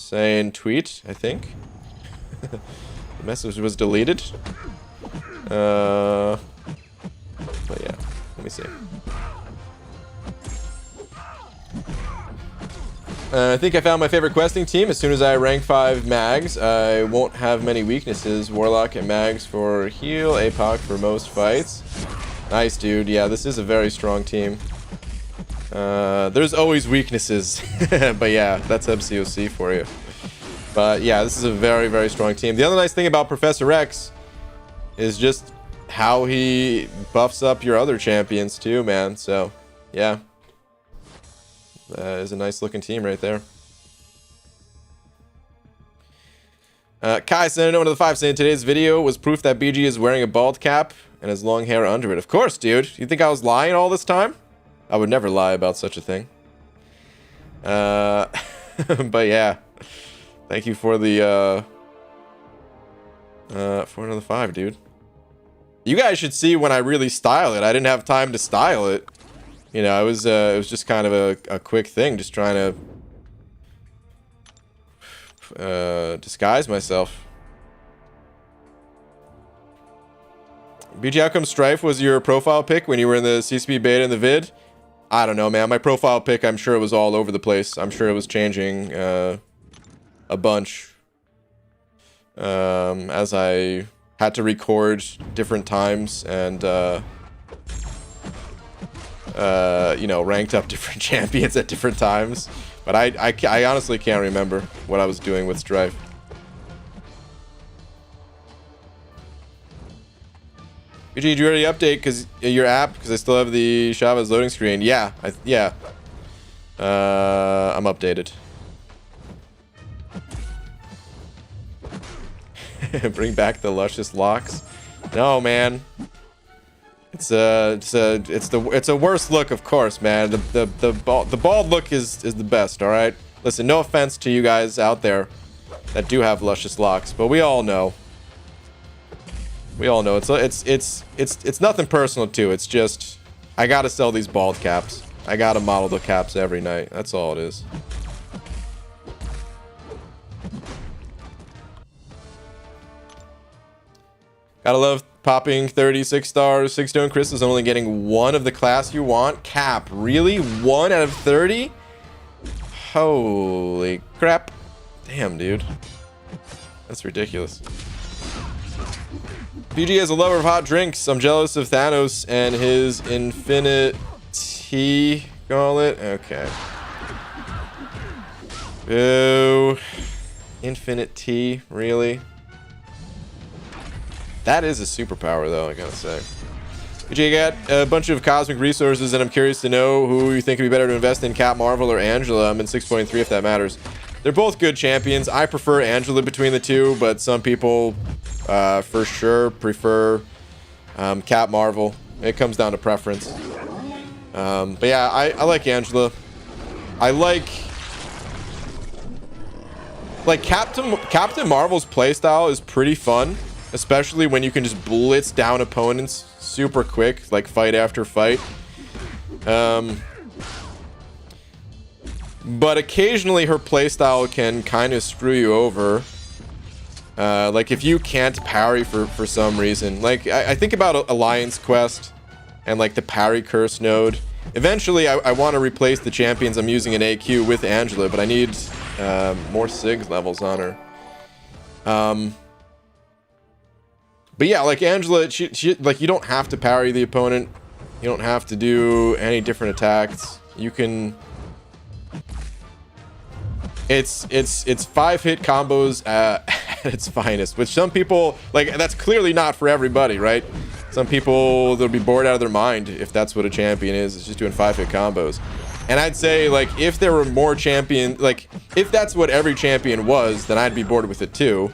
Saying tweet, I think. The message was deleted. But yeah, let me see. I think I found my favorite questing team. As soon as I rank 5 mags, I won't have many weaknesses. Warlock and mags for heal, APOC for most fights. Nice, dude. Yeah, this is a very strong team. There's always weaknesses, but yeah, that's MCOC for you. But yeah, this is a very, very strong team. The other nice thing about Professor X is just how he buffs up your other champions too, man. So yeah, that is a nice looking team right there. Kai sent another 5 saying today's video was proof that BG is wearing a bald cap and has long hair under it. Of course, dude. You think I was lying all this time? I would never lie about such a thing. But yeah, thank you for the for another 5, dude. You guys should see when I really style it. I didn't have time to style it. You know, it was just kind of a quick thing, just trying to disguise myself. BG, how come Strife was your profile pic when you were in the CCP beta in the vid? I don't know, man. My profile pic, I'm sure it was all over the place. I'm sure it was changing a bunch as I had to record different times and you know, ranked up different champions at different times. But I honestly can't remember what I was doing with Strife. BG, did you already update your app? Because I still have the Chavez loading screen. Yeah, yeah. I'm updated. Bring back the luscious locks. No, man. It's a worse look, of course, man. The bald look is the best. All right. Listen, no offense to you guys out there that do have luscious locks, but we all know. We all know it's nothing personal too. It's just I gotta sell these bald caps. I gotta model the caps every night. That's all it is. Gotta love popping 36 stars, 6 stone crystals, and only getting 1 of the class you want. Cap, really? 1 out of 30? Holy crap. Damn, dude. That's ridiculous. BG has a lover of hot drinks. I'm jealous of Thanos and his infinite tea gauntlet. Okay. Ooh. Infinite tea, really? That is a superpower, though, I gotta say. BG got a bunch of cosmic resources, and I'm curious to know who you think would be better to invest in, Cap Marvel or Angela. I'm in 6.3 if that matters. They're both good champions. I prefer Angela between the two, but some people for sure prefer Cap Marvel. It comes down to preference. But yeah, I like Angela. I like Captain Marvel's playstyle is pretty fun, especially when you can just blitz down opponents super quick, like fight after fight. But occasionally her playstyle can kind of screw you over. Like if you can't parry for some reason. Like I think about Alliance Quest and like the parry curse node. Eventually I want to replace the champions I'm using in AQ with Angela, but I need more SIG levels on her. But yeah, like Angela, she like you don't have to parry the opponent. You don't have to do any different attacks. You can. It's 5-hit combos at its finest, which some people like. That's clearly not for everybody, right? Some people they'll be bored out of their mind if that's what a champion is. It's just doing 5-hit combos. And I'd say like if there were more champion, like if that's what every champion was, then I'd be bored with it too.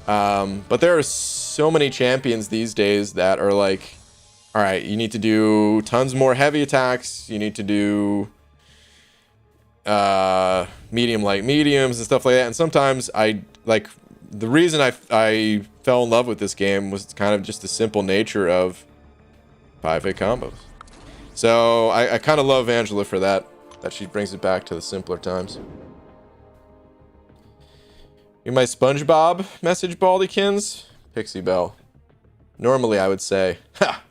But there are so many champions these days that are like, all right, you need to do tons more heavy attacks. You need to do medium light mediums and stuff like that. And sometimes I like the reason I fell in love with this game was kind of just the simple nature of 5-hit combos. So I kind of love Angela for that she brings it back to the simpler times. You my SpongeBob message, Baldykins? Pixie Bell. Normally I would say, ha!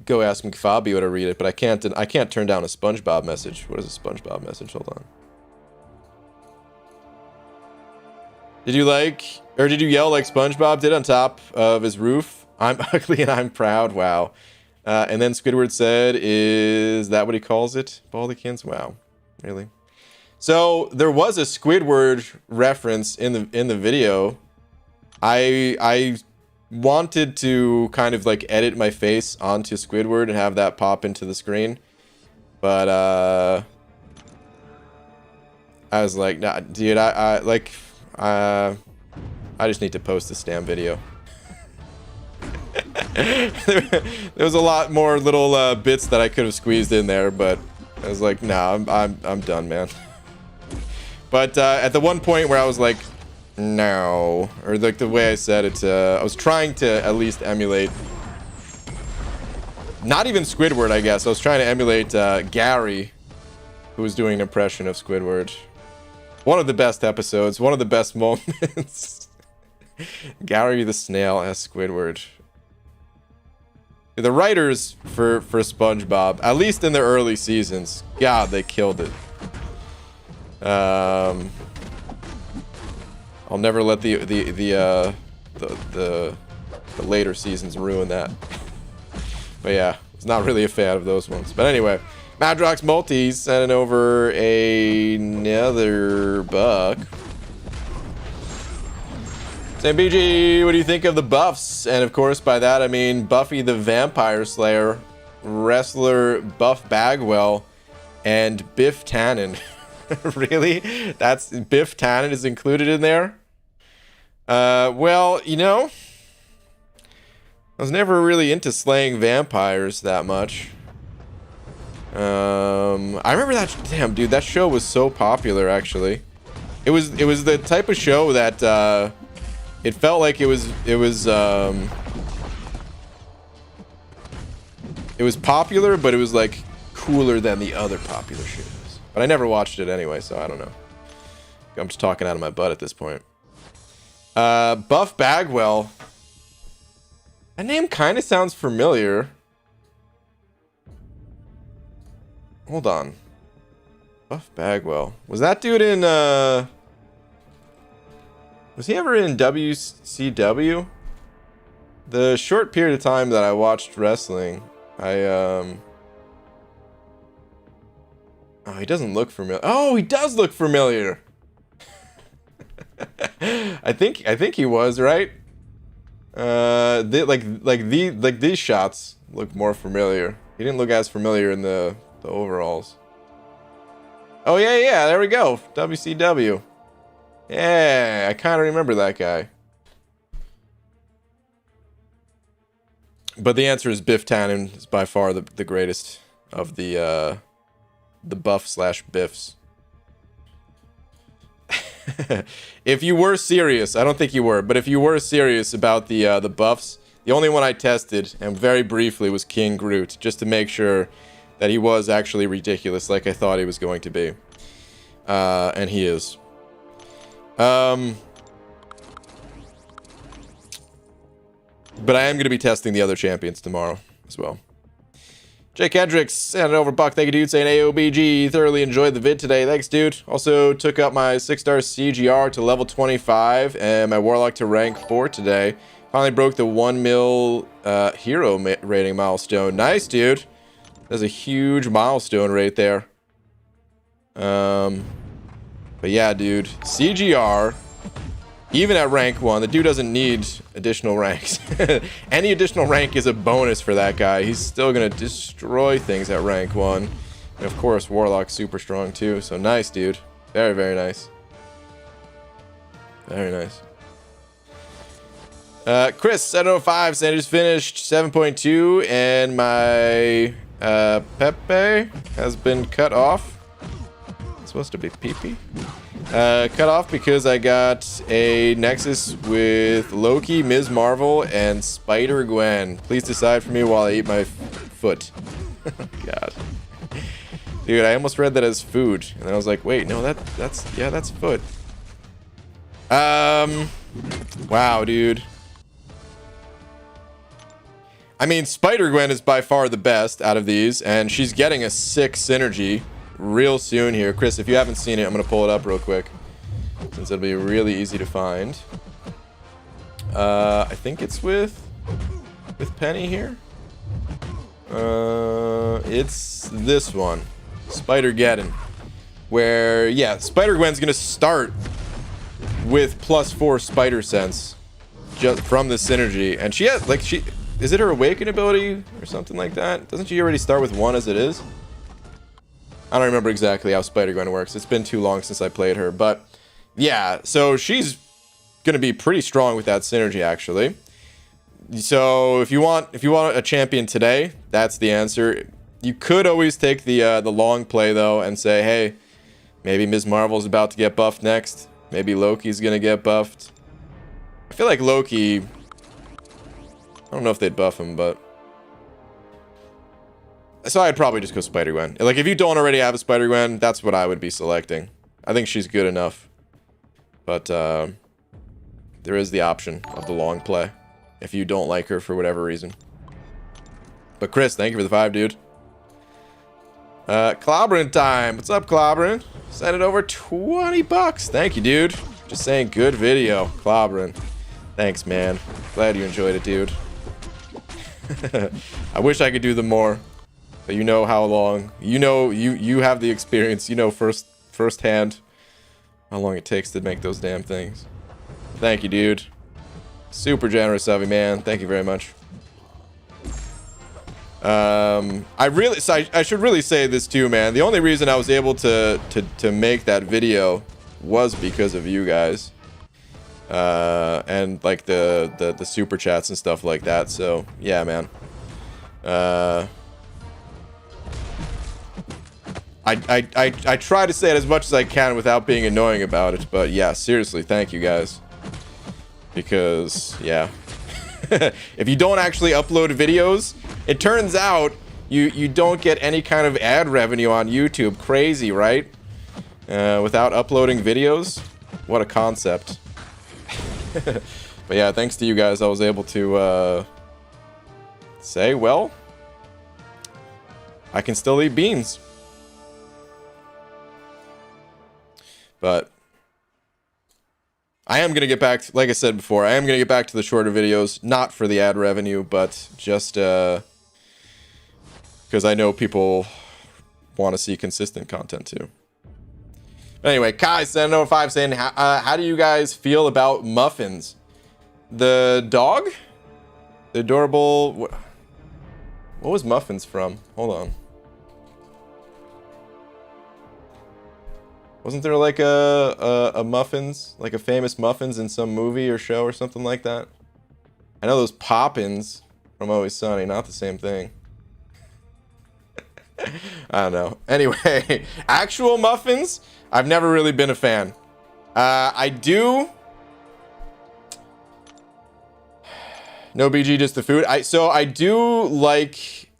Go ask McFabio to read it, but I can't turn down a SpongeBob message. What is a SpongeBob message? Hold on. Did you yell like SpongeBob did on top of his roof? I'm ugly and I'm proud. Wow. And then Squidward said, is that what he calls it? Baldykins? Wow. Really? So there was a Squidward reference in the video. I wanted to kind of like edit my face onto Squidward and have that pop into the screen. But I was like, nah, dude, I just need to post this damn video. There was a lot more little bits that I could have squeezed in there, but I was like, nah, I'm done, man. But at the one point where I was like, no, or like the way I said it, I was trying to at least emulate, not even Squidward, I guess. I was trying to emulate Gary, who was doing an impression of Squidward. One of the best episodes, one of the best moments. Gary the Snail as Squidward. The writers for SpongeBob, at least in their early seasons, God, they killed it. I'll never let the later seasons ruin that. But yeah, I was not really a fan of those ones. But anyway, Madrox Multi sending over another buck. Sam BG, what do you think of the buffs? And of course, by that I mean Buffy the Vampire Slayer, wrestler Buff Bagwell, and Biff Tannen. Really? That's Biff Tannen is included in there? Well, you know, I was never really into slaying vampires that much. I remember that. Damn, dude, that show was so popular. Actually, it was the type of show that it felt like it was popular, but it was like cooler than the other popular shows. But I never watched it anyway, so I don't know. I'm just talking out of my butt at this point. Buff Bagwell. That name kind of sounds familiar. Hold on. Buff Bagwell. Was that dude in, was he ever in WCW? The short period of time that I watched wrestling, Oh, he doesn't look familiar. Oh, he does look familiar. I think he was, right? These shots look more familiar. He didn't look as familiar in the overalls. Oh yeah, there we go. WCW. Yeah, I kind of remember that guy. But the answer is Biff Tannen is by far the greatest of the buff/biffs. If you were serious, I don't think you were, but if you were serious about the buffs, the only one I tested, and very briefly, was King Groot, just to make sure that he was actually ridiculous like I thought he was going to be. And he is. But I am going to be testing the other champions tomorrow as well. Jake Hendricks, sent it over buck. Thank you, dude. Saying AOBG. Thoroughly enjoyed the vid today. Thanks, dude. Also took up my 6-star CGR to level 25 and my Warlock to rank 4 today. Finally broke the 1 mil hero rating milestone. Nice, dude. That's a huge milestone right there. But yeah, dude. CGR. Even at rank 1, the dude doesn't need additional ranks. Any additional rank is a bonus for that guy. He's still gonna destroy things at rank 1. And of course, Warlock's super strong too. So nice, dude. Very, very nice. Very nice. Chris, 705, said I just finished 7.2, and my Pepe has been cut off. It's supposed to be Pee-Pee. Cut off because I got a Nexus with Loki, Ms. Marvel, and Spider-Gwen. Please decide for me while I eat my foot. God. Dude, I almost read that as food. And then I was like, wait, no, that's foot. Wow, dude. I mean, Spider-Gwen is by far the best out of these, and she's getting a sick synergy real soon here. Chris, if you haven't seen it, I'm gonna pull it up real quick since it'll be really easy to find. I think it's with Penny here. It's this one, Spider-Geddon, where yeah, Spider-Gwen's gonna start with +4 spider sense just from the synergy, and she has like is it her awaken ability or something like that? Doesn't she already start with 1 as it is? I don't remember exactly how Spider-Gwen works. It's been too long since I played her, but yeah, so she's gonna be pretty strong with that synergy actually. So if you want a champion today, that's the answer. You could always take the long play though and say, hey, maybe Ms. Marvel's about to get buffed next. Maybe Loki's gonna get buffed. I feel like Loki, I don't know if they'd buff him, but so I'd probably just go Spider-Gwen. Like, if you don't already have a Spider-Gwen, that's what I would be selecting. I think she's good enough. But, there is the option of the long play, if you don't like her for whatever reason. But Chris, thank you for the 5, dude. Clobbering time. What's up, Clobbering? Send it over 20 bucks. Thank you, dude. Just saying, good video. Clobbering. Thanks, man. Glad you enjoyed it, dude. I wish I could do them more. But you know how long. You know, you have the experience. You know firsthand how long it takes to make those damn things. Thank you, dude. Super generous of you, man. Thank you very much. I should really say this too, man. The only reason I was able to make that video was because of you guys. And like the super chats and stuff like that. So yeah, man. I try to say it as much as I can without being annoying about it, but yeah, seriously, thank you guys. Because yeah. If you don't actually upload videos, it turns out you don't get any kind of ad revenue on YouTube. Crazy, right? Without uploading videos? What a concept. But yeah, thanks to you guys, I was able to say, well, I can still eat beans. But I am going to get back to, like I said before, I am going to get back to the shorter videos, not for the ad revenue, but just because I know people want to see consistent content too. But anyway, Kai sent over 5 saying, how do you guys feel about Muffins? The dog? The adorable... What was Muffins from? Hold on. Wasn't there like a Muffins, like a famous Muffins in some movie or show or something like that? I know those Poppins from Always Sunny, not the same thing. I don't know. Anyway, actual Muffins, I've never really been a fan. I do... No BG, just the food. So I do like here's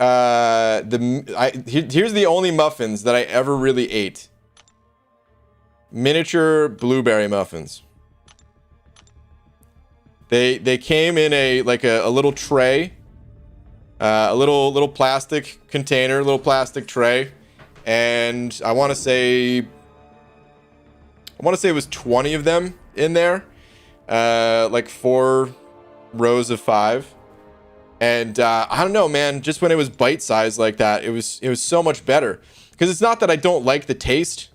the only muffins that I ever really ate. Miniature blueberry muffins. They came in a little tray, a little plastic container, little plastic tray, and I want to say it was 20 of them in there, like 4 rows of 5, and I don't know, man, just when it was bite sized like that, it was so much better, because it's not that I don't like the taste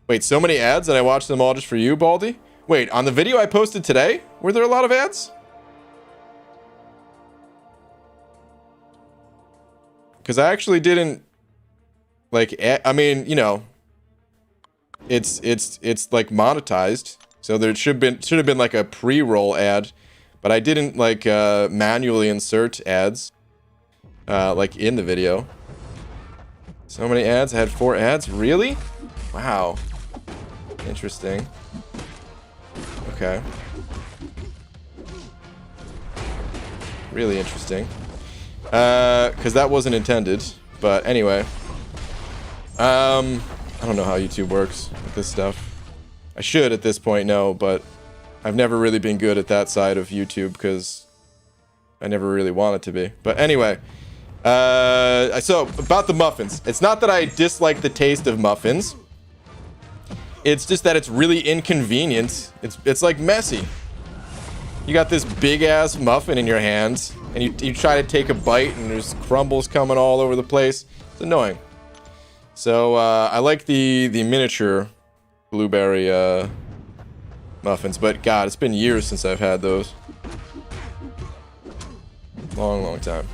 wait, so many ads and I watched them all just for you, Baldy? Wait, on the video I posted today, were there a lot of ads? Because I actually didn't like, I mean, you know, it's like monetized, so there should have been like a pre-roll ad, but I didn't like manually insert ads like in the video. So many ads. I had 4 ads. Really? Wow. Interesting. Okay. Really interesting. Because that wasn't intended. But anyway. I don't know how YouTube works with this stuff. I should at this point know, but I've never really been good at that side of YouTube because I never really wanted to be. But anyway. So about the muffins, it's not that I dislike the taste of muffins, it's just that it's really inconvenient. It's like messy. You got this big ass muffin in your hands, and you try to take a bite, and there's crumbles coming all over the place. It's annoying. So I like the miniature blueberry muffins, but God, it's been years since I've had those. Long time.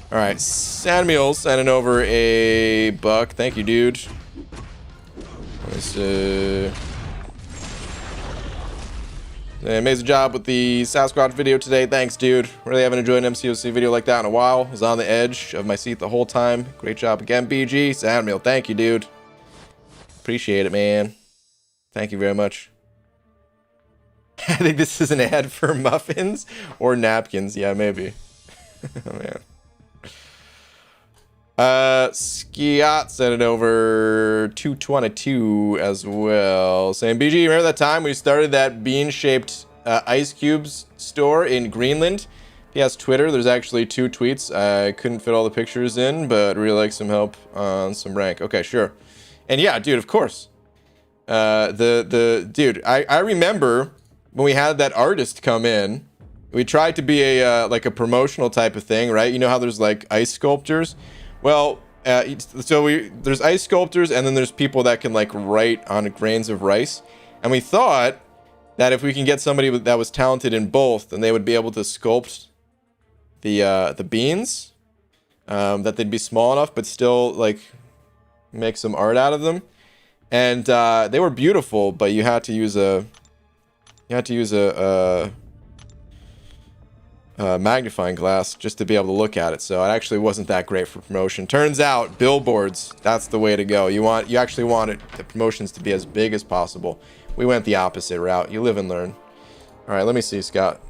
All right, Samuel sending over a buck. Thank you, dude. Amazing job with the Sasquatch video today. Thanks, dude. Really haven't enjoyed an MCOC video like that in a while. Was on the edge of my seat the whole time. Great job again, BG. Samuel, thank you, dude. Appreciate it, man. Thank you very much. I think this is an ad for muffins or napkins. Yeah, maybe. Oh, man. Skiat sent it over 222 as well. Saying, BG, remember that time we started that bean-shaped ice cubes store in Greenland? P.S. Twitter, there's actually 2 tweets. I couldn't fit all the pictures in, but really like some help on some rank. Okay, sure. And yeah, dude, of course. Dude, I remember when we had that artist come in. We tried to be a like a promotional type of thing, right? You know how there's like ice sculptors? Well, there's ice sculptors, and then there's people that can like write on grains of rice. And we thought that if we can get somebody that was talented in both, then they would be able to sculpt the beans, that they'd be small enough, but still like make some art out of them. And they were beautiful, but you had to use a magnifying glass just to be able to look at it. So it actually wasn't that great for promotion. Turns out billboards, that's the way to go. You actually want the promotions to be as big as possible. We went the opposite route. You live and learn. All right, let me see, Scott.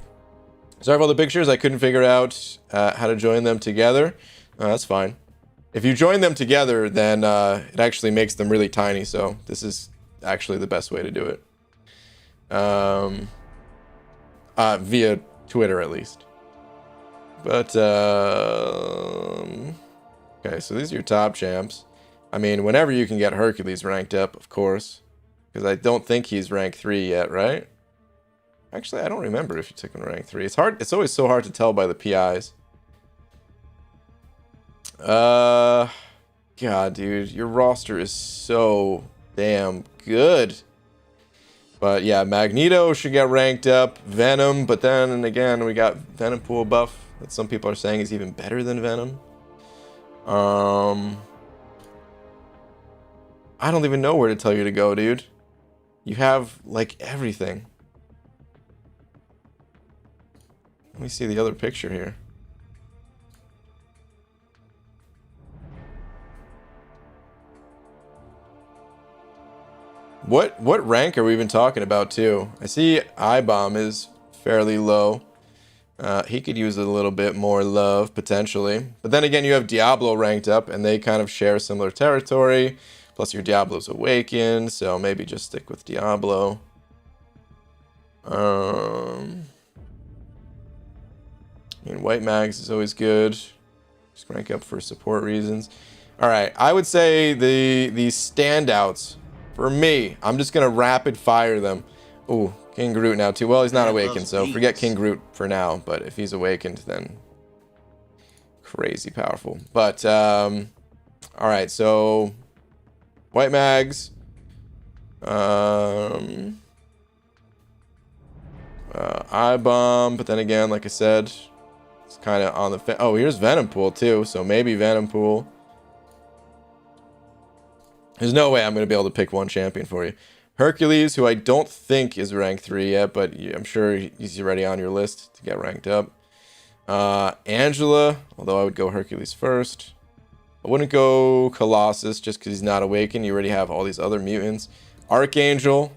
Sorry for all the pictures. I couldn't figure out how to join them together. That's fine. If you join them together, then it actually makes them really tiny. So this is actually the best way to do it. Via Twitter, at least. But, okay, so these are your top champs. I mean, whenever you can get Hercules ranked up, of course. Because I don't think he's rank 3 yet, right? Actually, I don't remember if you took him to rank 3. It's hard. It's always so hard to tell by the PIs. God, dude, your roster is so damn good. But yeah, Magneto should get ranked up. Venom, but then and again, we got Venom pool buff that some people are saying is even better than Venom. I don't even know where to tell you to go, dude. You have like everything. Let me see the other picture here. What rank are we even talking about too? I see I-Bomb is fairly low. He could use a little bit more love potentially. But then again, you have Diablo ranked up and they kind of share similar territory. Plus your Diablo's awakened, so maybe just stick with Diablo. I mean, White Mags is always good. Just rank up for support reasons. All right, I would say the standouts for me, I'm just gonna rapid fire them. Ooh, King Groot now too. Well, he's not awakened, so forget King Groot for now. But if he's awakened, then crazy powerful. But all right, so White Mags, I-Bomb, but then again, like I said, it's kind of on the oh, here's Venom Pool too, so maybe Venom Pool. There's no way I'm going to be able to pick one champion for you. Hercules, who I don't think is rank 3 yet, but I'm sure he's already on your list to get ranked up. Angela, although I would go Hercules first. I wouldn't go Colossus just because he's not awakened. You already have all these other mutants. Archangel.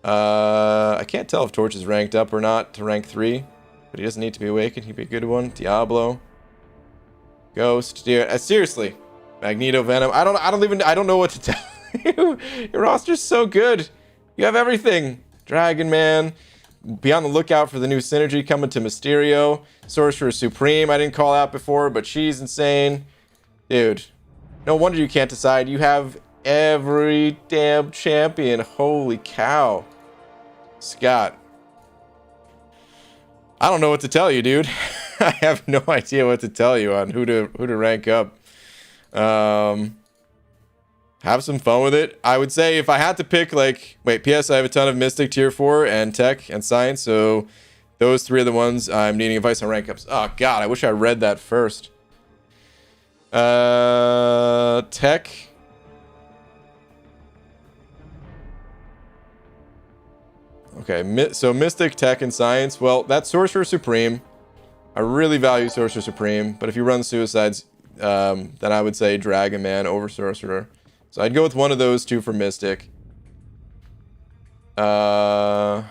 I can't tell if Torch is ranked up or not to rank 3, but he doesn't need to be awakened. He'd be a good one. Diablo. Ghost. Dude, seriously. Magneto, Venom. I don't know what to tell you. Your roster's so good. You have everything. Dragon Man. Be on the lookout for the new synergy coming to Mysterio. Sorcerer Supreme, I didn't call out before, but she's insane. Dude, No wonder you can't decide. You have every damn champion. Holy cow. Scott. I don't know what to tell you, dude. I have no idea what to tell you on who to rank up. Have some fun with it. I would say if I had to pick, like, wait, PS, I have a ton of Mystic Tier 4 and Tech and Science, so those three are the ones I'm needing advice on rank ups. Oh, God, I wish I read that first. Tech. Okay, so Mystic, Tech, and Science. Well, that's Sorcerer Supreme. I really value Sorcerer Supreme, but if you run Suicides, then I would say Dragon Man over Sorcerer. So I'd go with one of those two for Mystic. For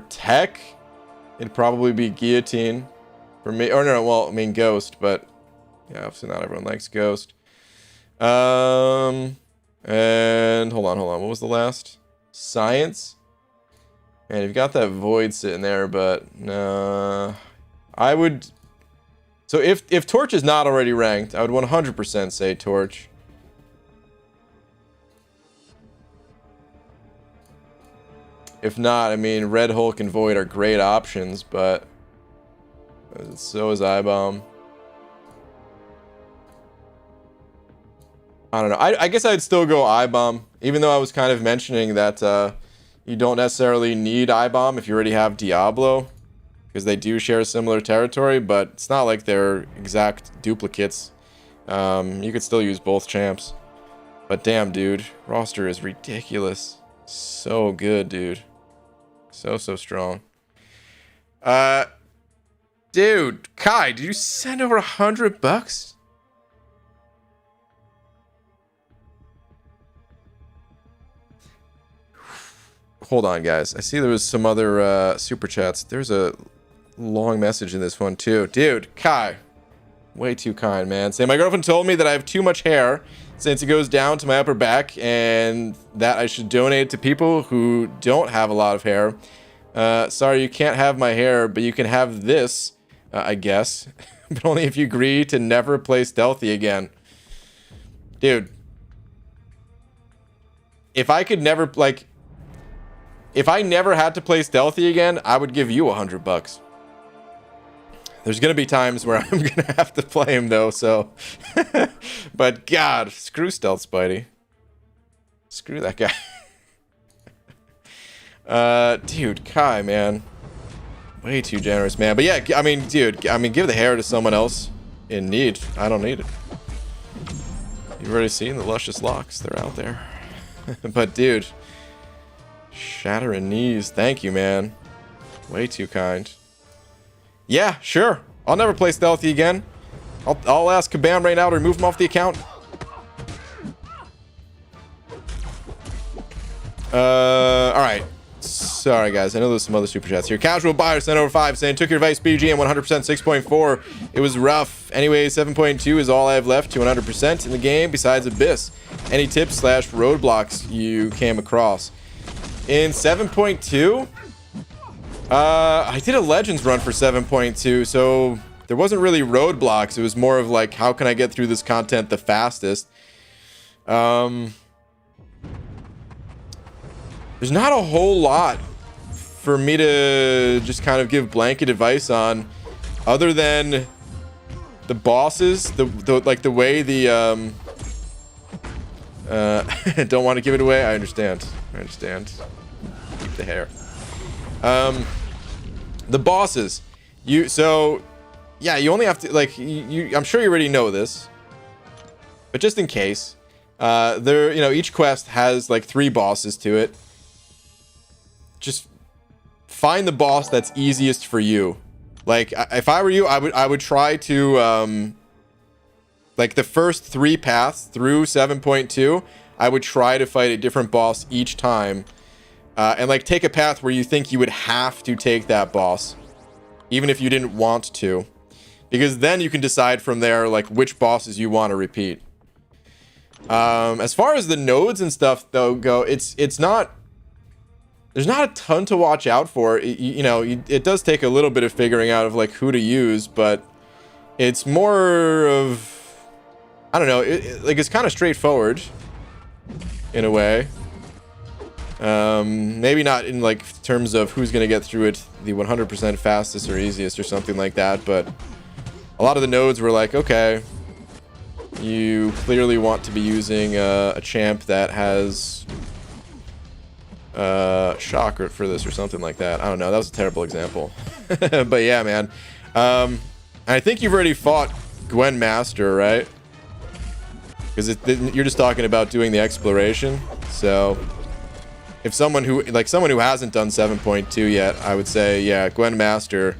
Tech, it'd probably be Guillotine. For me, or no, well, I mean Ghost, but yeah, obviously not everyone likes Ghost. And hold on, what was the last? Science? And you've got that Void sitting there, but I would. So if Torch is not already ranked, I would 100% say Torch. If not, I mean, Red Hulk and Void are great options, but so is I-Bomb. I don't know. I guess I'd still go I-Bomb, even though I was kind of mentioning that you don't necessarily need I-Bomb if you already have Diablo, because they do share similar territory, but it's not like they're exact duplicates. You could still use both champs. But damn, dude, roster is ridiculous. So good, dude. So strong. Dude, Kai, did you send over $100? Hold on, guys. I see there was some other super chats. There's a long message in this one too. Dude, Kai, way too kind, man. Say, my girlfriend told me that I have too much hair since it goes down to my upper back, and that I should donate it to people who don't have a lot of hair. Sorry, you can't have my hair, but you can have this, I guess. But only if you agree to never play Stealthy again. Dude. If I could never, like, if I never had to play Stealthy again, I would give you $100. There's gonna be times where I'm gonna have to play him though, so. But God, screw Stealth Spidey. Screw that guy. Dude, Kai, man. Way too generous, man. But yeah, I mean, dude, I mean, give the hair to someone else in need. I don't need it. You've already seen the luscious locks. They're out there. But dude, shattering knees. Thank you, man. Way too kind. Yeah, sure. I'll never play Stealthy again. I'll ask Kabam right now to remove him off the account. Alright. Sorry, guys. I know there's some other super chats here. Casual Buyer sent over 5 saying, took your advice, BGM 100% 6.4. It was rough. Anyway, 7.2 is all I have left to 100% in the game besides Abyss. Any tips / roadblocks you came across? In 7.2? I did a Legends run for 7.2, so there wasn't really roadblocks. It was more of like, how can I get through this content the fastest? There's not a whole lot for me to just kind of give blanket advice on, other than the bosses, like the way the don't want to give it away. I understand. Keep the hair. The bosses, yeah, you only have to, like, I'm sure you already know this, but just in case, each quest has like 3 bosses to it. Just find the boss that's easiest for you. Like, if I were you, I would try to, like, the first 3 paths through 7.2, I would try to fight a different boss each time. And like, take a path where you think you would have to take that boss, even if you didn't want to, because then you can decide from there, like, which bosses you want to repeat. As far as the nodes and stuff though go, it's not, there's not a ton to watch out for. It does take a little bit of figuring out of like who to use, but It's more of, I don't know, like it's kind of straightforward in a way. Maybe not in like terms of who's going to get through it the 100% fastest or easiest or something like that, but a lot of the nodes were like, okay, you clearly want to be using a champ that has shock for this or something like that. I don't know, that was a terrible example. But yeah, man. I think you've already fought Gwen Master, right? Because you're just talking about doing the exploration. So if someone who hasn't done 7.2 yet, I would say, yeah, Gwen Master.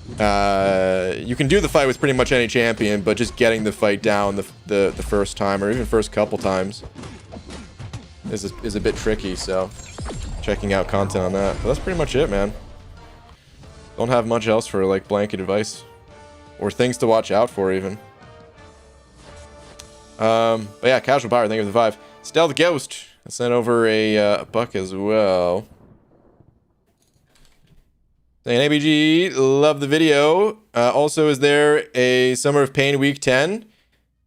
You can do the fight with pretty much any champion, but just getting the fight down the first time or even first couple times is a bit tricky. So checking out content on that. But that's pretty much it, man. Don't have much else for like blanket advice or things to watch out for even. But yeah, Casual Power, thank you for the 5. Stealth Ghost, I sent over a buck as well. Saying ABG, love the video. Also, is there a Summer of Pain Week 10?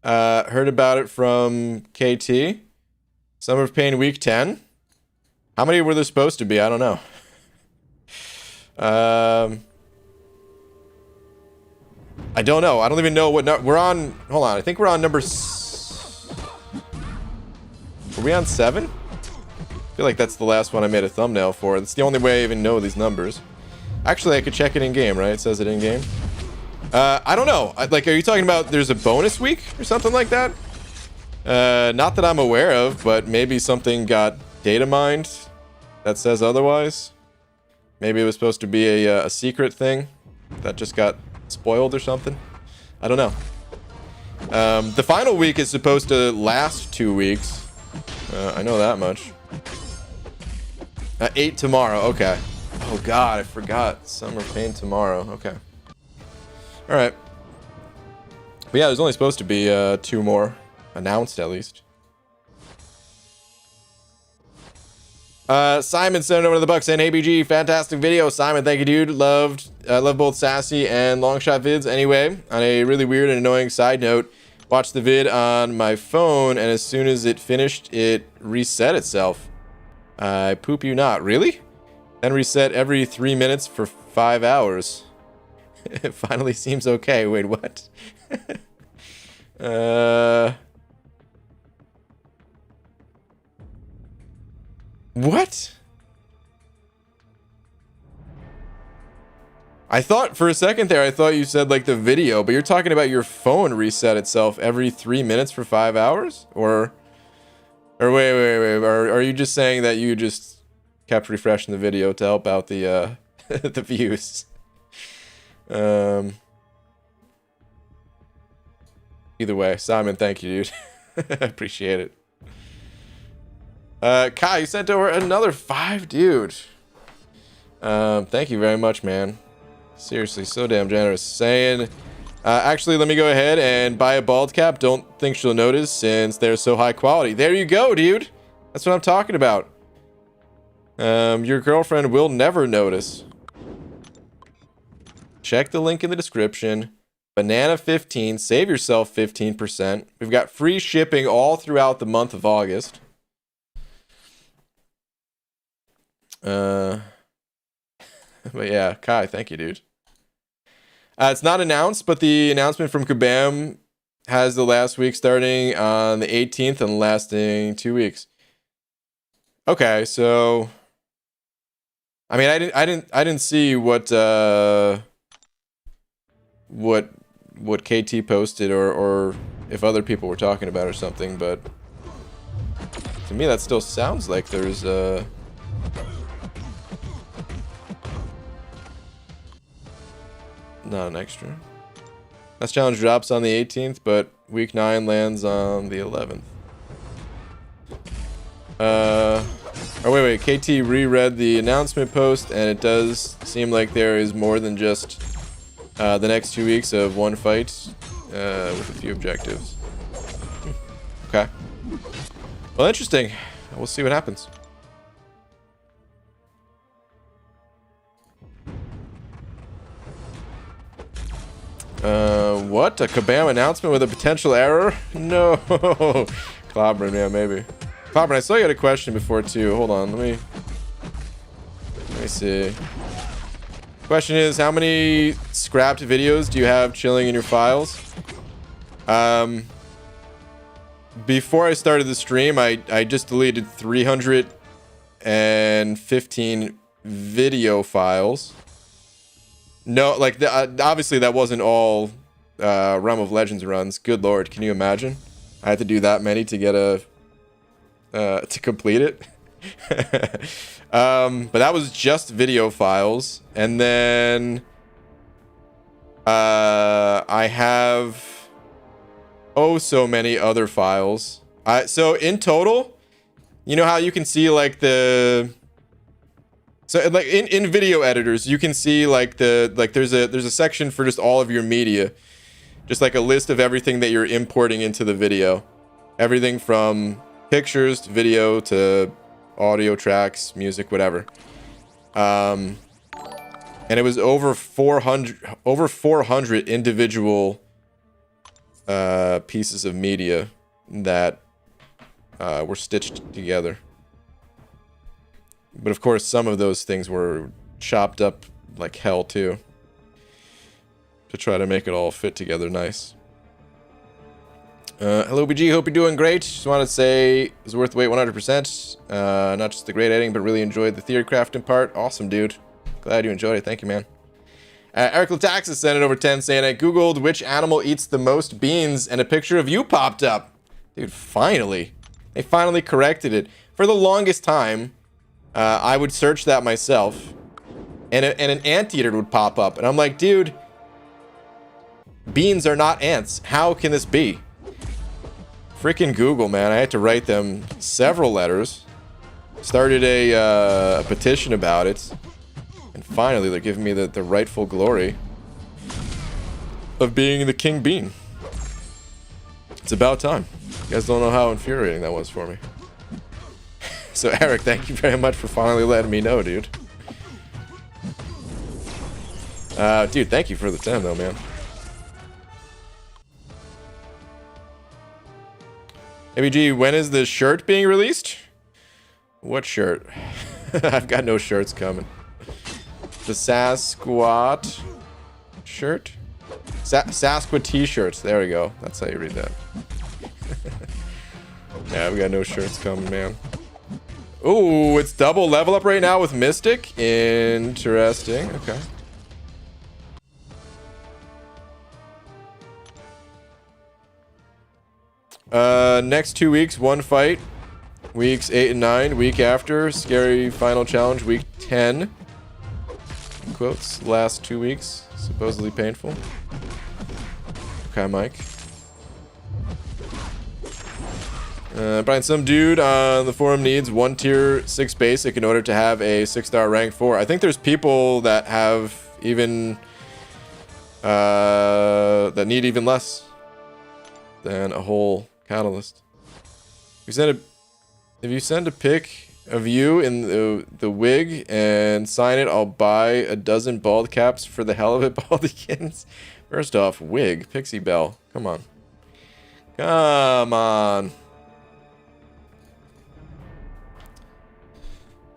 Heard about it from KT. Summer of Pain Week 10? How many were there supposed to be? I don't know. I don't know. I don't even know what we're on. Hold on. I think we're on number. Were we on 7? I feel like that's the last one I made a thumbnail for. That's the only way I even know these numbers. Actually, I could check it in game, right? It says it in game. I don't know. Like, are you talking about there's a bonus week or something like that? Not that I'm aware of, but maybe something got data mined that says otherwise. Maybe it was supposed to be a secret thing that just got spoiled or something. I don't know. The final week is supposed to last 2 weeks. I know that much. 8 tomorrow. Okay. Oh god, I forgot. Summer Pain tomorrow. Okay. Alright. But yeah, there's only supposed to be 2 more. Announced, at least. Simon sent over to the buck saying, ABG, fantastic video. Simon, thank you, dude. Love both Sassy and Longshot vids. Anyway, on a really weird and annoying side note, watched the vid on my phone, and as soon as it finished, it reset itself. I poop you not. Really? Then reset every 3 minutes for 5 hours. It finally seems okay. Wait, what? What? I thought for a second there, I thought you said like the video, but you're talking about your phone reset itself every 3 minutes for 5 hours? Or wait. Are you just saying that you just kept refreshing the video to help out the the views? Either way, Simon, thank you, dude. I appreciate it. Kai, you sent over another 5, dude. Thank you very much, man. Seriously, so damn generous. Saying, actually, let me go ahead and buy a bald cap. Don't think she'll notice since they're so high quality. There you go, dude. That's what I'm talking about. Your girlfriend will never notice. Check the link in the description. Banana 15. Save yourself 15%. We've got free shipping all throughout the month of August. But yeah, Kai, thank you, dude. It's not announced, but the announcement from Kabam has the last week starting on the 18th and lasting 2 weeks. Okay, so I mean, I didn't see what KT posted or if other people were talking about or something, but to me that still sounds like there's not an extra. Last challenge drops on the 18th, but week 9 lands on the 11th. Oh wait, KT reread the announcement post, and it does seem like there is more than just the next 2 weeks of one fight with a few objectives. Okay. Well, interesting. We'll see what happens. What? A Kabam announcement with a potential error? No. Clobberin, yeah, maybe. Clobberin, I saw you had a question before too. Hold on, let me see. Question is, how many scrapped videos do you have chilling in your files? Before I started the stream, I just deleted 315 video files. No, like, obviously that wasn't all Realm of Legends runs. Good lord, can you imagine? I had to do that many to get to complete it. But that was just video files. And then I have so many other files. So in total, you know how you can see like so like in video editors, you can see like there's a section for just all of your media, just like a list of everything that you're importing into the video, everything from pictures to video to audio tracks, music, whatever. And it was over 400 individual pieces of media that were stitched together. But of course, some of those things were chopped up like hell too, to try to make it all fit together nice. Hello BG, hope you're doing great. Just wanted to say it was worth the wait 100%. Not just the great editing, but really enjoyed the theory crafting part. Awesome, dude. Glad you enjoyed it. Thank you, man. Eric Lataxis sent it over 10 saying, I googled which animal eats the most beans and a picture of you popped up. Dude, finally. They finally corrected it. For the longest time, I would search that myself, and an anteater would pop up. And I'm like, dude, beans are not ants. How can this be? Freaking Google, man. I had to write them several letters. Started a petition about it. And finally, they're giving me the rightful glory of being the king bean. It's about time. You guys don't know how infuriating that was for me. So, Eric, thank you very much for finally letting me know, dude. Dude, thank you for the 10, though, man. ABG, when is the shirt being released? What shirt? I've got no shirts coming. The Sasquatch shirt? Sasquatch t-shirts. There we go. That's how you read that. Yeah, I've got no shirts coming, man. Ooh, it's double level up right now with Mystic. Interesting. Okay. Next 2 weeks, one fight. Weeks 8 and 9. Week after, scary final challenge. Week 10. Quotes. Last 2 weeks, supposedly painful. Okay, Mike. Brian, some dude on the forum needs 1 tier 6 basic in order to have a 6-star rank 4. I think there's people that have even that need even less than a whole catalyst. If you send a pic of you in the wig and sign it, I'll buy a dozen bald caps for the hell of it, Baldykins. First off, wig, Pixie Belle. Come on. Come on.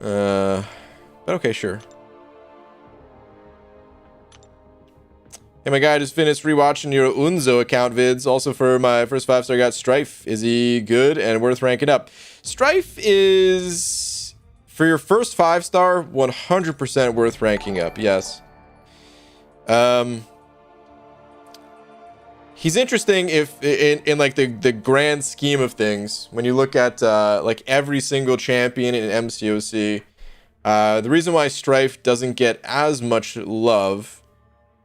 But okay, sure. Hey, my guy, just finished rewatching your Unzo account vids. Also, for my first 5-star, I got Strife. Is he good and worth ranking up? Strife is, for your first 5-star, 100% worth ranking up. Yes. He's interesting if in like the grand scheme of things. When you look at like every single champion in MCOC, the reason why Strife doesn't get as much love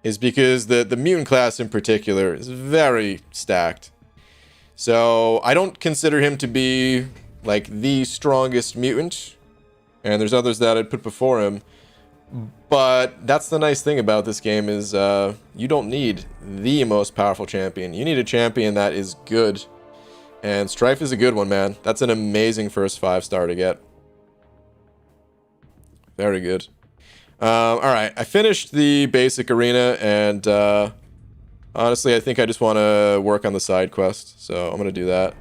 is because the mutant class in particular is very stacked. So I don't consider him to be like the strongest mutant, and there's others that I'd put before him. But that's the nice thing about this game is you don't need the most powerful champion. You need a champion that is good. And Strife is a good one, man. That's an amazing first 5-star to get. Very good. Alright, I finished the basic arena, and I'll Honestly, I think I just want to work on the side quest, so I'm gonna do that.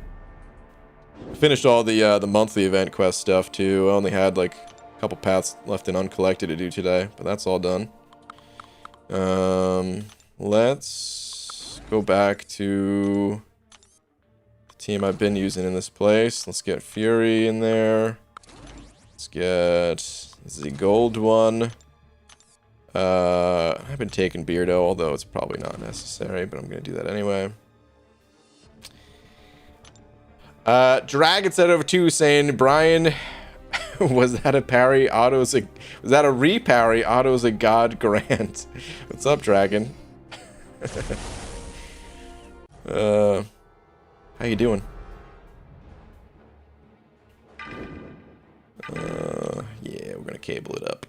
Finished all the monthly event quest stuff too. I only had like a couple paths left in uncollected to do today, but that's all done. Let's go back to the team I've been using in this place. Let's get Fury in there. Let's get the gold one. I've been taking Beardo, although it's probably not necessary, but I'm gonna do that anyway. Dragon said over 2 saying, Brian, was that a parry? Was that a reparry? Otto's a god grant. What's up, Dragon? How you doing? Yeah, we're gonna cable it up.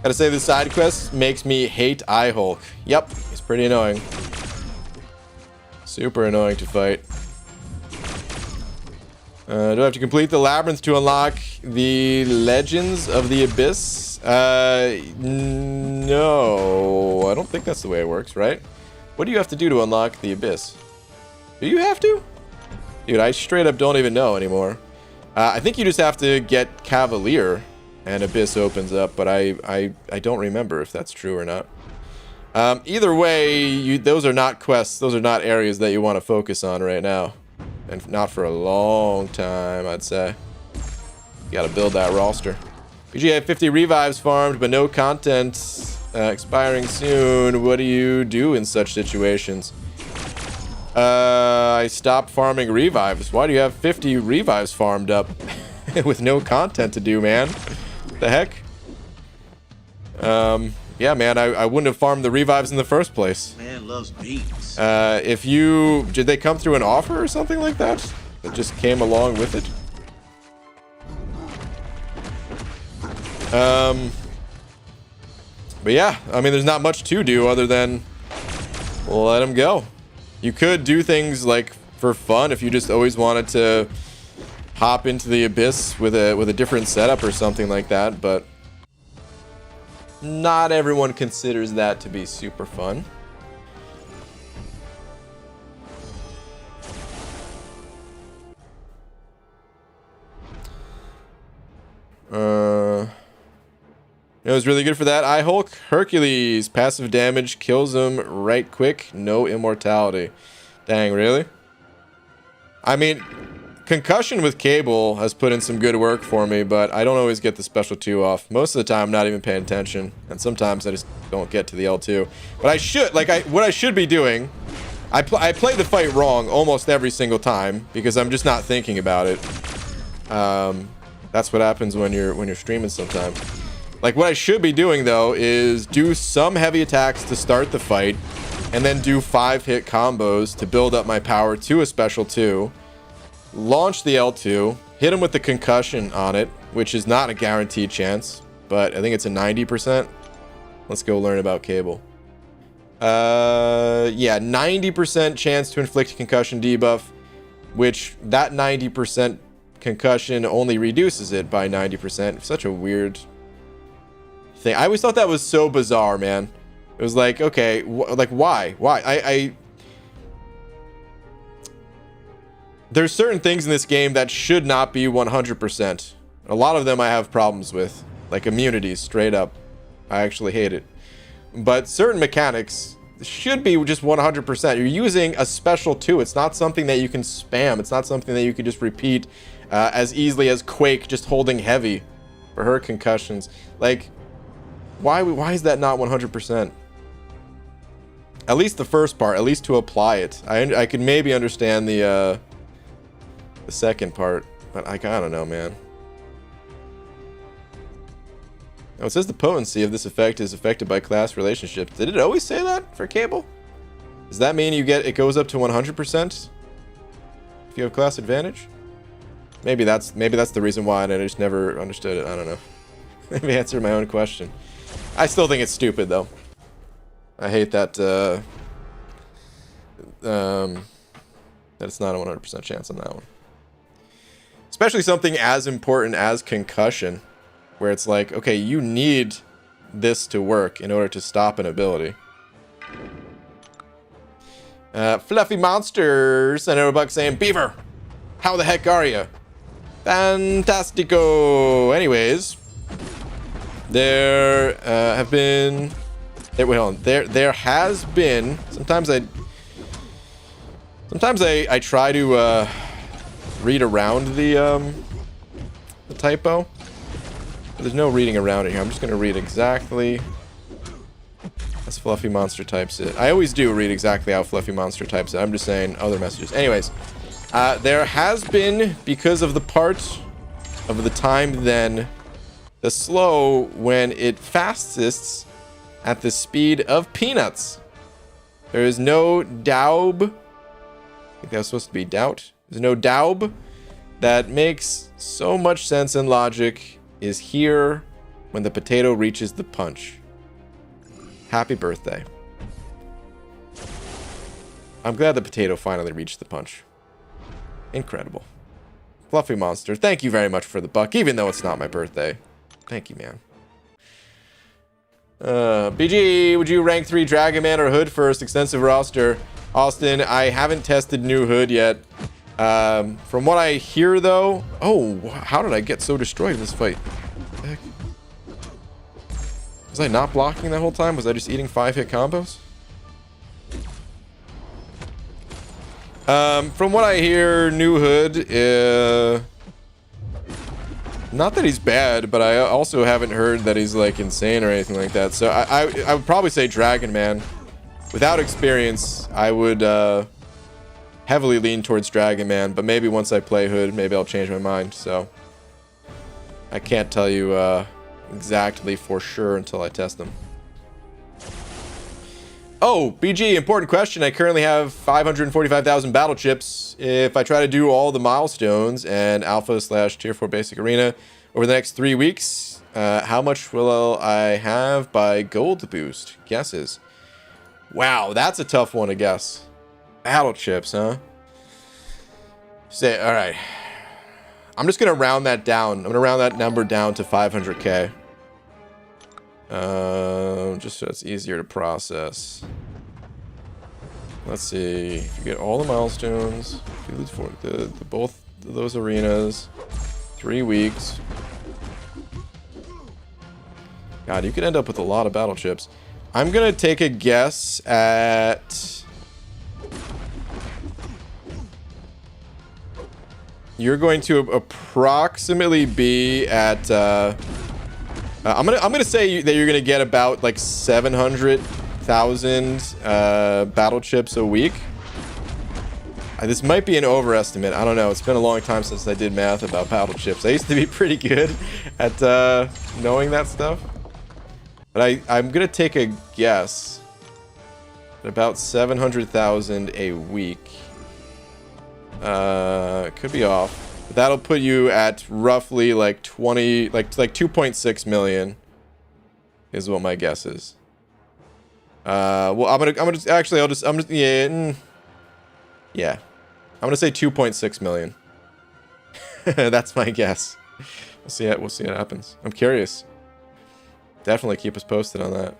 Gotta say, the side quest makes me hate Eye-Hulk. Yep, he's pretty annoying. Super annoying to fight. Do I have to complete the labyrinth to unlock the Legends of the Abyss? No. I don't think that's the way it works, right? What do you have to do to unlock the Abyss? Do you have to? Dude, I straight up don't even know anymore. I think you just have to get Cavalier and Abyss opens up, but I don't remember if that's true or not. Either way, those are not quests. Those are not areas that you want to focus on right now. And not for a long time, I'd say. You gotta build that roster. PGA 50 revives farmed, but no content expiring soon. What do you do in such situations? I stopped farming revives. Why do you have 50 revives farmed up with no content to do, man? What the heck? Yeah, man, I wouldn't have farmed the revives in the first place. Man loves beats. Did they come through an offer or something like that? That just came along with it? But yeah, I mean, there's not much to do other than let them go. You could do things like for fun if you just always wanted to hop into the Abyss with a different setup or something like that, but not everyone considers that to be super fun. It was really good for that. Eye-Hulk. Hercules. Passive damage. Kills him right quick. No immortality. Dang, really? I mean, Concussion with Cable has put in some good work for me, but I don't always get the special 2 off. Most of the time, I'm not even paying attention, and sometimes I just don't get to the L2. But I should, what I should be doing, I play the fight wrong almost every single time because I'm just not thinking about it. That's what happens when you're streaming sometimes. Like, what I should be doing, though, is do some heavy attacks to start the fight, and then do 5-hit combos to build up my power to a special 2, launch the L2, hit him with the concussion on it, which is not a guaranteed chance, but I think it's a 90%. Let's go learn about Cable. Yeah, 90% chance to inflict concussion debuff, which that 90% concussion only reduces it by 90%. Such a weird thing. I always thought that was so bizarre, man. It was like, okay, like why? There's certain things in this game that should not be 100%. A lot of them I have problems with, like immunities, straight up. I actually hate it. But certain mechanics should be just 100%. You're using a special 2. It's not something that you can spam. It's not something that you can just repeat as easily as Quake just holding heavy for her concussions. Like, why is that not 100%? At least the first part, at least to apply it. I could maybe understand the second part, but I don't know, man. Now it says the potency of this effect is affected by class relationships. Did it always say that for Cable? Does that mean it goes up to 100% if you have class advantage? Maybe that's the reason why, and I just never understood it. I don't know. Maybe answer my own question. I still think it's stupid, though. I hate that that it's not a 100% chance on that one. Especially something as important as concussion, where it's like, okay, you need this to work in order to stop an ability. Fluffy Monsters sent over a buck saying, Beaver, how the heck are you? Fantastico. Anyways, there have been... Wait, hold on. There has been... Sometimes I try to read around the typo. But there's no reading around it here. I'm just going to read exactly as Fluffy Monster types it. I always do read exactly how Fluffy Monster types it. I'm just saying other messages. Anyways, there has been, because of the part of the time then, the slow when it fastest at the speed of peanuts. There is no daub. I think that was supposed to be doubt. There's no daub that makes so much sense and logic is here when the potato reaches the punch. Happy birthday. I'm glad the potato finally reached the punch. Incredible. Fluffy Monster, thank you very much for the buck, even though it's not my birthday. Thank you, man. BG, would you rank 3 Dragon Man or Hood first? Extensive roster. Austin, I haven't tested new Hood yet. From what I hear, though... Oh, how did I get so destroyed in this fight? What the heck? Was I not blocking that whole time? Was I just eating 5-hit combos? From what I hear, new Hood... Not that he's bad, but I also haven't heard that he's, like, insane or anything like that. So I would probably say Dragon Man. Without experience, I would heavily lean towards Dragon Man, but maybe once I play Hood, maybe I'll change my mind. So I can't tell you exactly for sure until I test them. Oh, BG, important question. I currently have 545,000 battle chips. If I try to do all the milestones and alpha/tier 4 basic arena over the next 3 weeks, how much will I have by gold boost? Guesses. Wow, that's a tough one to guess. Battle chips, huh? Say, all right. I'm just gonna round that down. I'm gonna round that number down to 500k. Just so it's easier to process. Let's see. If you get all the milestones, if you lose for both of those arenas, 3 weeks. God, you could end up with a lot of battle chips. I'm gonna take a guess at... You're going to approximately be at... I'm gonna say that you're gonna get about like 700,000 battle chips a week. This might be an overestimate. I don't know. It's been a long time since I did math about battle chips. I used to be pretty good at knowing that stuff. But I'm gonna take a guess at about 700,000 a week. Could be off. But that'll put you at roughly like 2.6 million is what my guess is. Well, I'm gonna I'm gonna say 2.6 million. That's my guess. We'll see what happens. I'm curious. Definitely keep us posted on that.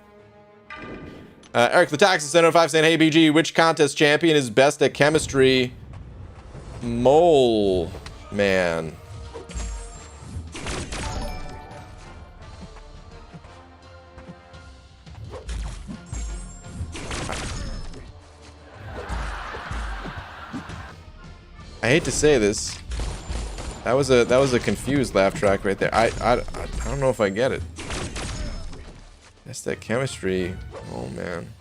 Eric the Taxi Center 5 saying, hey BG, which contest champion is best at chemistry? Mole Man. I hate to say this. That was a confused laugh track right there. I don't know if I get it. That's that chemistry. Oh man.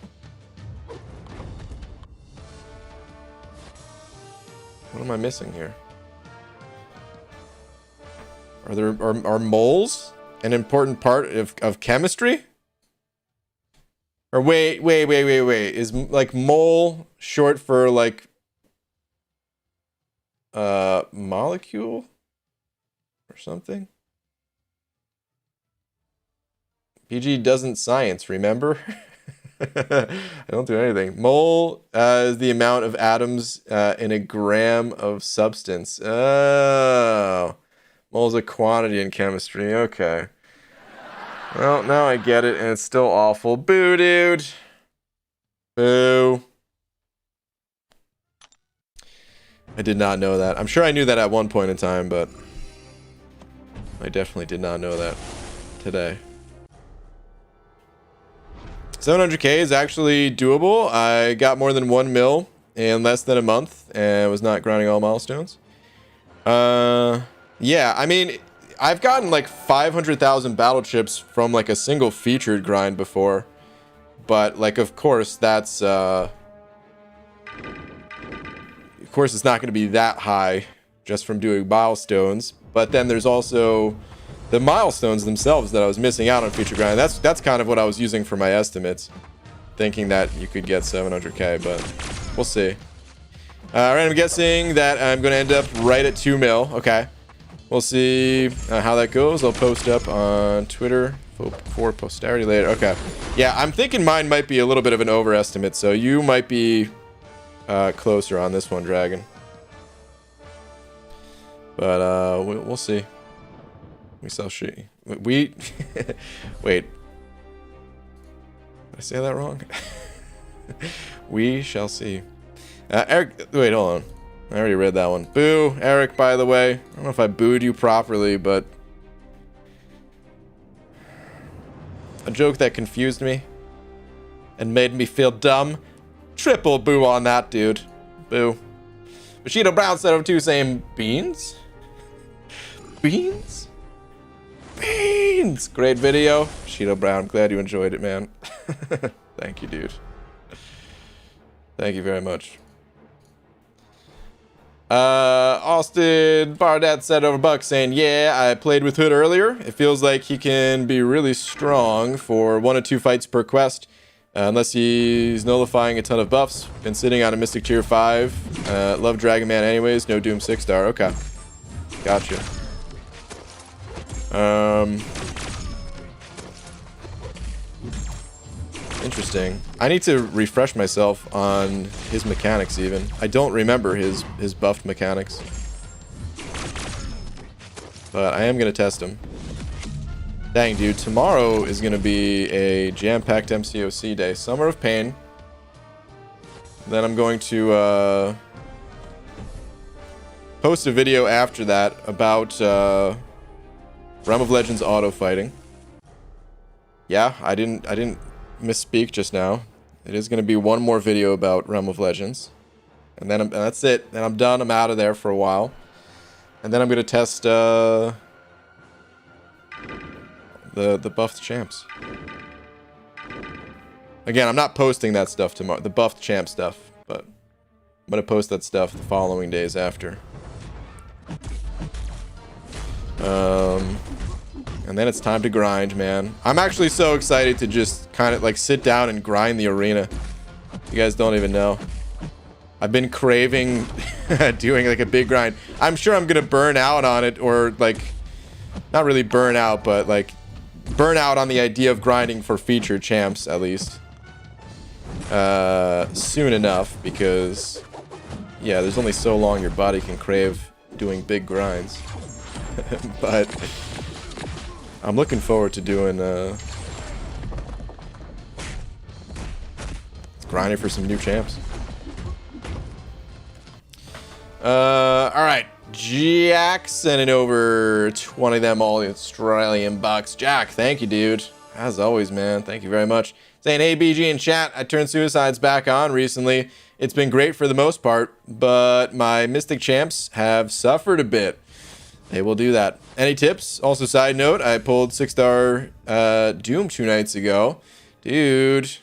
What am I missing here? Are moles an important part of chemistry? Or wait. Is like mole short for like molecule or something? PG doesn't science, remember? I don't do anything. Mole is the amount of atoms in a gram of substance. Oh. Mole is a quantity in chemistry. Okay. Well, now I get it, and it's still awful. Boo, dude. Boo. I did not know that. I'm sure I knew that at one point in time, but I definitely did not know that today. 700k is actually doable. I got more than 1 mil in less than a month and was not grinding all milestones. Yeah, I mean, I've gotten like 500,000 battle chips from like a single featured grind before, but like, of course, that's of course it's not going to be that high just from doing milestones. But then there's also the milestones themselves that I was missing out on feature grind. That's kind of what I was using for my estimates, thinking that you could get 700k, but we'll see. Alright, I'm guessing that I'm going to end up right at 2 mil. Okay. We'll see how that goes. I'll post up on Twitter for posterity later. Okay. Yeah, I'm thinking mine might be a little bit of an overestimate, so you might be closer on this one, Dragon. But we'll see. We shall see. We wait. Did I say that wrong? We shall see. Eric, wait, hold on. I already read that one. Boo, Eric, by the way. I don't know if I booed you properly, but a joke that confused me and made me feel dumb. Triple boo on that, dude. Boo. Bushido Brown said over 2 saying beans? Beans? Beans! Great video. Bushido Brown, glad you enjoyed it, man. Thank you, dude. Thank you very much. Austin Barnett said over Buck saying, yeah, I played with Hood earlier. It feels like he can be really strong for 1 or 2 fights per quest. Unless he's nullifying a ton of buffs. Been sitting on a Mystic Tier 5. Love Dragon Man anyways. No Doom 6-star. Okay. Gotcha. Interesting. I need to refresh myself on his mechanics even. I don't remember his buffed mechanics. But I am going to test him. Dang, dude. Tomorrow is going to be a jam-packed MCOC day. Summer of Pain. Then I'm going to post a video after that about Realm of Legends auto fighting. Yeah, I didn't misspeak just now. It is going to be one more video about Realm of Legends. And then that's it. Then I'm done. I'm out of there for a while. And then I'm going to test the buffed champs. Again, I'm not posting that stuff tomorrow, the buffed champ stuff, but I'm going to post that stuff the following days after. And then it's time to grind, man. I'm actually so excited to just kind of like sit down and grind the arena. You guys don't even know. I've been craving doing like a big grind. I'm sure I'm gonna burn out on it, or like, not really burn out, but like burn out on the idea of grinding for featured champs at least. Soon enough, because yeah, there's only so long your body can crave doing big grinds. But I'm looking forward to doing grinding for some new champs. Alright. Jack sending over 20 of them all the Australian bucks. Jack, thank you, dude. As always, man. Thank you very much. Saying, hey, BG in chat, I turned Suicides back on recently. It's been great for the most part, but my Mystic champs have suffered a bit. They will do that. Any tips? Also, side note, I pulled 6-star Doom 2 nights ago. Dude.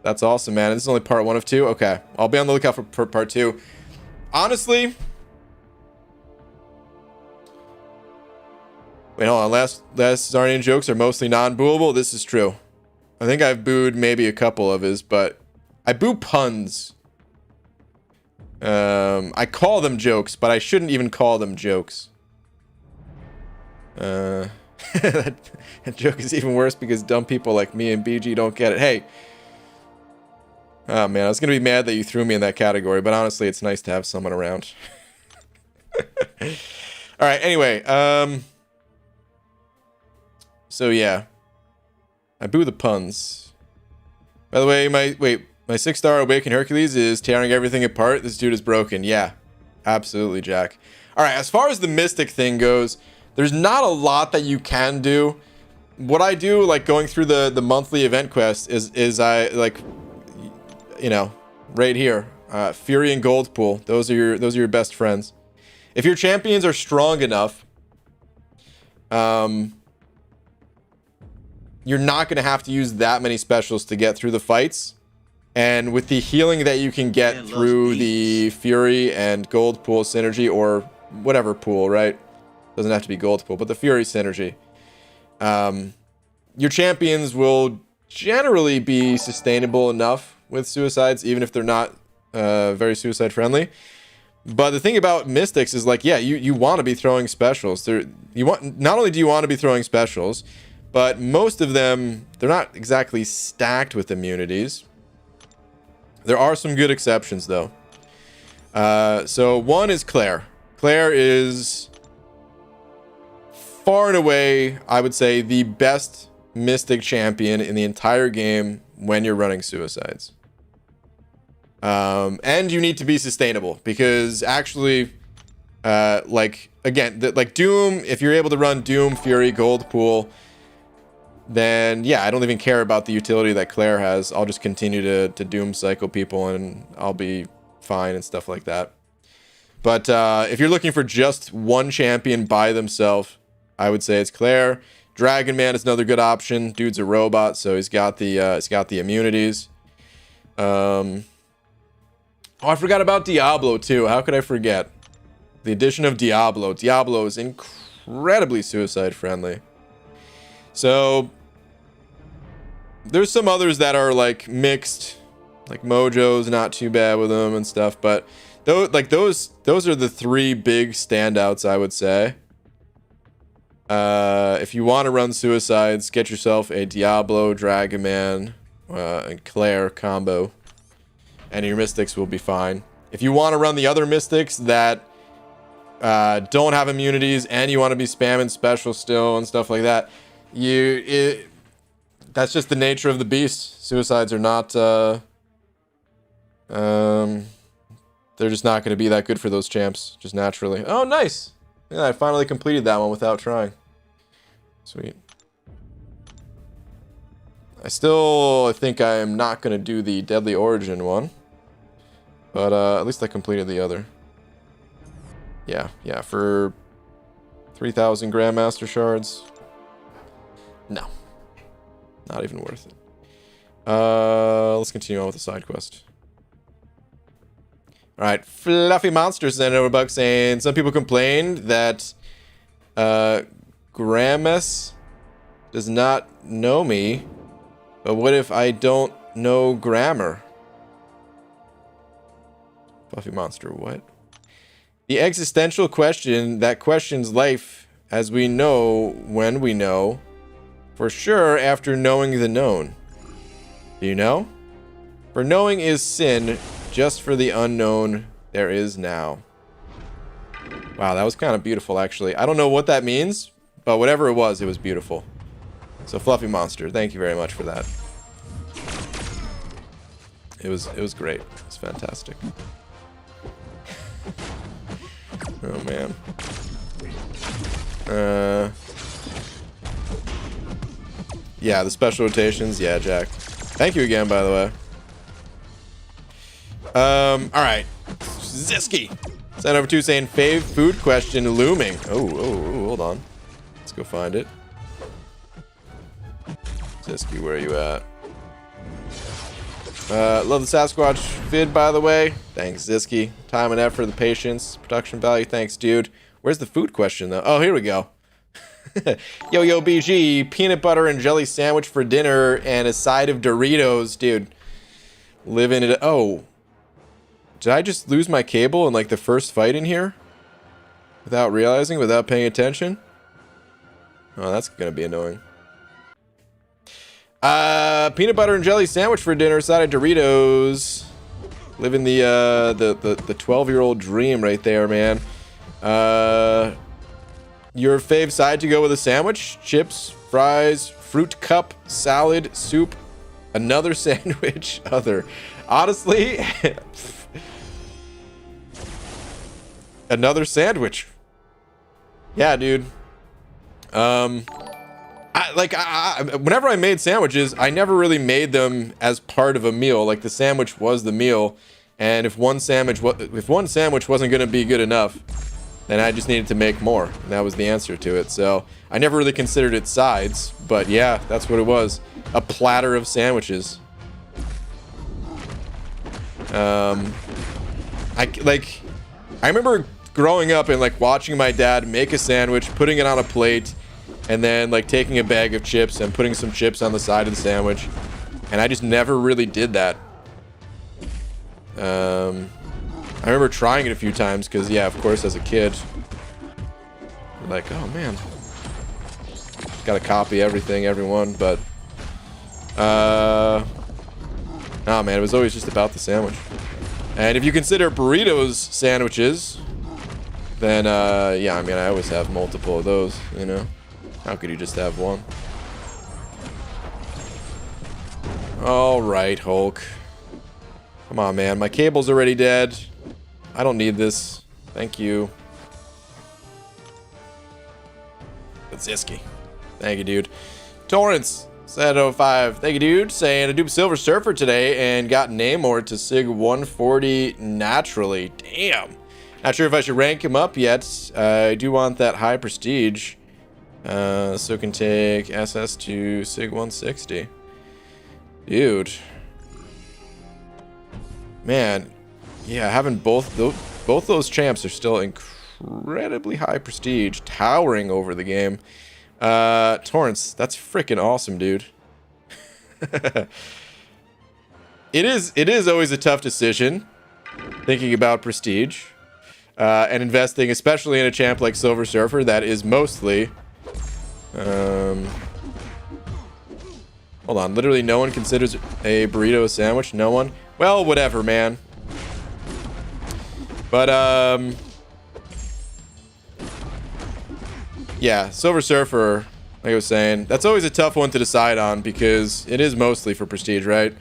That's awesome, man. This is only part 1 of 2? Okay. I'll be on the lookout for part 2. Honestly... Wait, hold on. Last Zarnian jokes are mostly non-booable. This is true. I think I've booed maybe a couple of his, but... I boo puns. I call them jokes, but I shouldn't even call them jokes. That joke is even worse because dumb people like me and BG don't get it. Hey. Oh, man. I was going to be mad that you threw me in that category, but honestly, it's nice to have someone around. All right. Anyway. So, yeah. I boo the puns. By the way, my 6-star Awakened Hercules is tearing everything apart. This dude is broken. Yeah, absolutely, Jack. All right, as far as the Mystic thing goes, there's not a lot that you can do. What I do, like going through the monthly event quest, is I like, you know, right here, Fury and Gold Pool. Those are your best friends. If your champions are strong enough, you're not going to have to use that many specials to get through the fights. And with the healing that you can get through the Fury and Gold Pool synergy, or whatever pool, right? Doesn't have to be Gold Pool, but the Fury synergy. Your champions will generally be sustainable enough with suicides, even if they're not very suicide friendly. But the thing about Mystics is, like, yeah, you want to be throwing specials. Not only do you want to be throwing specials, but most of them, they're not exactly stacked with immunities. There are some good exceptions, though. So one is Claire. Claire is far and away, I would say, the best Mystic champion in the entire game when you're running suicides. And you need to be sustainable, because actually, like, again, like Doom, if you're able to run Doom, Fury, Gold Pool, then yeah, I don't even care about the utility that Claire has. I'll just continue to Doom cycle people and I'll be fine and stuff like that. But if you're looking for just one champion by themselves, I would say it's Claire. Dragon Man is another good option. Dude's a robot, so he's got the immunities. Oh, I forgot about Diablo too. How could I forget? The addition of Diablo. Diablo is incredibly suicide friendly. So there's some others that are like mixed, like Mojo's not too bad with them and stuff, but those are the three big standouts, I would say. If you want to run suicides, get yourself a Diablo, Dragon Man, and Claire combo, and your Mystics will be fine. If you want to run the other Mystics that don't have immunities and you want to be spamming special still and stuff like that, that's just the nature of the beast. Suicides are not they're just not going to be that good for those champs, just naturally. Oh, nice. Yeah, I finally completed that one without trying. Sweet. I think I am not going to do the Deadly Origin one, but at least I completed the other. Yeah, for 3,000 Grandmaster shards. No. Not even worth it. Let's continue on with the side quest. Alright, Fluffy Monster sent over a bug saying some people complained that Gramus does not know me, but what if I don't know grammar? Fluffy Monster, what? The existential question that questions life as we know when we know, for sure after knowing the known. Do you know? For knowing is sin, just for the unknown there is now. Wow, that was kind of beautiful, actually. I don't know what that means, but whatever it was beautiful. So Fluffy Monster, thank you very much for that. It was great. It was fantastic. Oh man. Yeah, the special rotations. Yeah, Jack. Thank you again, by the way. Alright. Zisky. Sent over to saying fave food question looming. Oh, hold on. Let's go find it. Zisky, where are you at? Love the Sasquatch vid, by the way. Thanks, Zisky. Time and effort, the patience, production value. Thanks, dude. Where's the food question, though? Oh, here we go. Yo, BG. Peanut butter and jelly sandwich for dinner and a side of Doritos. Dude. Living it. Oh. Did I just lose my cable in, like, the first fight in here? Without realizing? Without paying attention? Oh, that's gonna be annoying. Peanut butter and jelly sandwich for dinner, side of Doritos. Living the 12-year-old dream right there, man. Your fave side to go with a sandwich? Chips, fries, fruit cup, salad, soup, another sandwich, other. Honestly, another sandwich. Yeah, dude. Whenever I made sandwiches, I never really made them as part of a meal. Like, the sandwich was the meal, and if one sandwich wasn't going to be good enough, then I just needed to make more, and that was the answer to it. So I never really considered it sides, but yeah, that's what it was. A platter of sandwiches. I remember growing up and like watching my dad make a sandwich, putting it on a plate, and then like taking a bag of chips and putting some chips on the side of the sandwich. And I just never really did that. I remember trying it a few times because, yeah, of course, as a kid, like, oh man, gotta copy everything, everyone, but nah, man, it was always just about the sandwich. And if you consider burritos sandwiches, then yeah, I mean, I always have multiple of those, you know. How could you just have one? All right, Hulk. Come on, man. My cable's already dead. I don't need this. Thank you. Ziski. Thank you, dude. Torrance. Set05. Thank you, dude. Saying I do Silver Surfer today and got Namor to Sig 140 naturally. Damn. Not sure if I should rank him up yet. I do want that high prestige. So can take SS to Sig 160. Dude. Man. Yeah, having both those champs are still incredibly high prestige, towering over the game. Torrance, that's freaking awesome, dude. It is always a tough decision thinking about prestige and investing, especially in a champ like Silver Surfer that is mostly hold on, literally no one considers a burrito a sandwich. No one. Well, whatever, man. But yeah, Silver Surfer, like I was saying, that's always a tough one to decide on because it is mostly for prestige, right?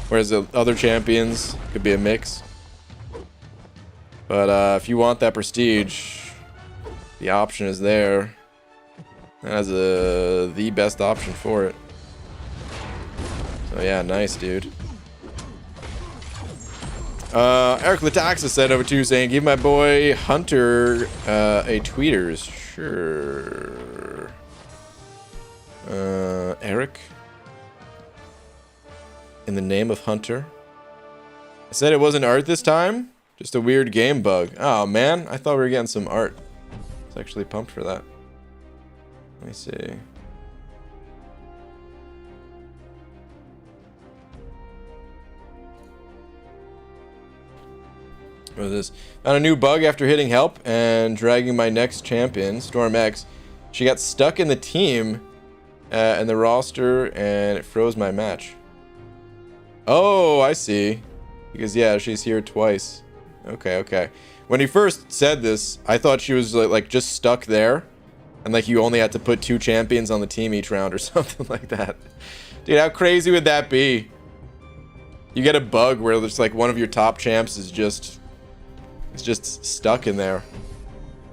Whereas the other champions could be a mix. But if you want that prestige, the option is there. That is the best option for it. So yeah, nice, dude. Eric Lataxa said over to saying, give my boy Hunter a tweeters. Sure. Eric? In the name of Hunter? I said it wasn't art this time? Just a weird game bug. Oh, man. I thought we were getting some art. I was actually pumped for that. Let me see. What is this? Found a new bug after hitting help and dragging my next champion, Storm X. She got stuck in the team and the roster and it froze my match. Oh, I see. Because, yeah, she's here twice. Okay, okay. When he first said this, I thought she was like just stuck there. And like you only had to put 2 champions on the team each round or something like that. Dude, how crazy would that be? You get a bug where there's like one of your top champs is just... it's just stuck in there.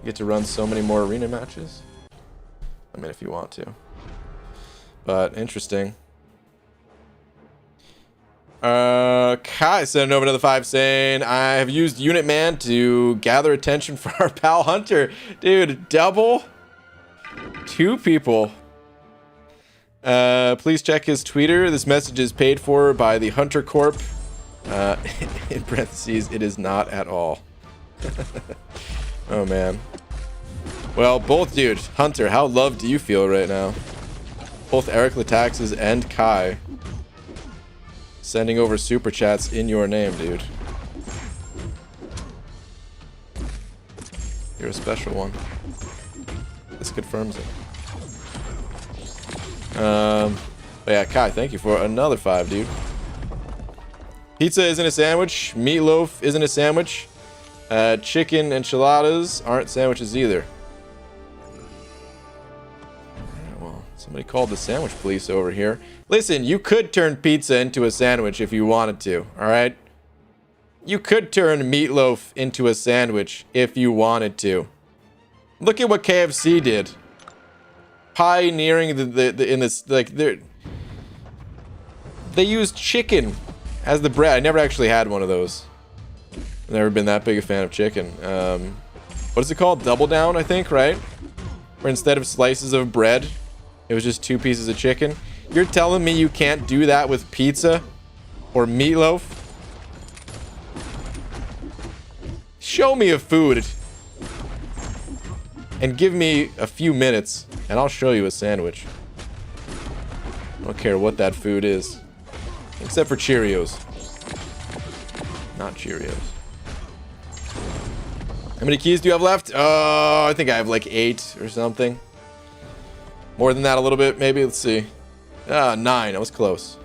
You get to run so many more arena matches. I mean, if you want to. But, interesting. Kai sent over another 5 saying, I have used Unit Man to gather attention for our pal Hunter. Dude, double? 2 people. Please check his Twitter. This message is paid for by the Hunter Corp. In parentheses, it is not at all. Oh man. Well, both, dude. Hunter, how loved do you feel right now? Both Eric Lataxes and Kai sending over super chats in your name, dude. You're a special one. This confirms it. But yeah, Kai, thank you for another 5, dude. Pizza isn't a sandwich. Meatloaf isn't a sandwich. Chicken enchiladas aren't sandwiches either. Well, Somebody called the sandwich police over here. Listen, you could turn pizza into a sandwich if you wanted to, all right? You could turn meatloaf into a sandwich if you wanted to. Look at what KFC did. Pioneering in this, like, they used chicken as the bread. I never actually had one of those. Never been that big a fan of chicken. What is it called? Double down, I think, right? Where instead of slices of bread, it was just 2 pieces of chicken. You're telling me you can't do that with pizza or meatloaf? Show me a food and give me a few minutes and I'll show you a sandwich. I don't care what that food is. Except for Cheerios. Not Cheerios. How many keys do you have left? I think I have like 8 or something. More than that a little bit, maybe. Let's see. 9. I was close.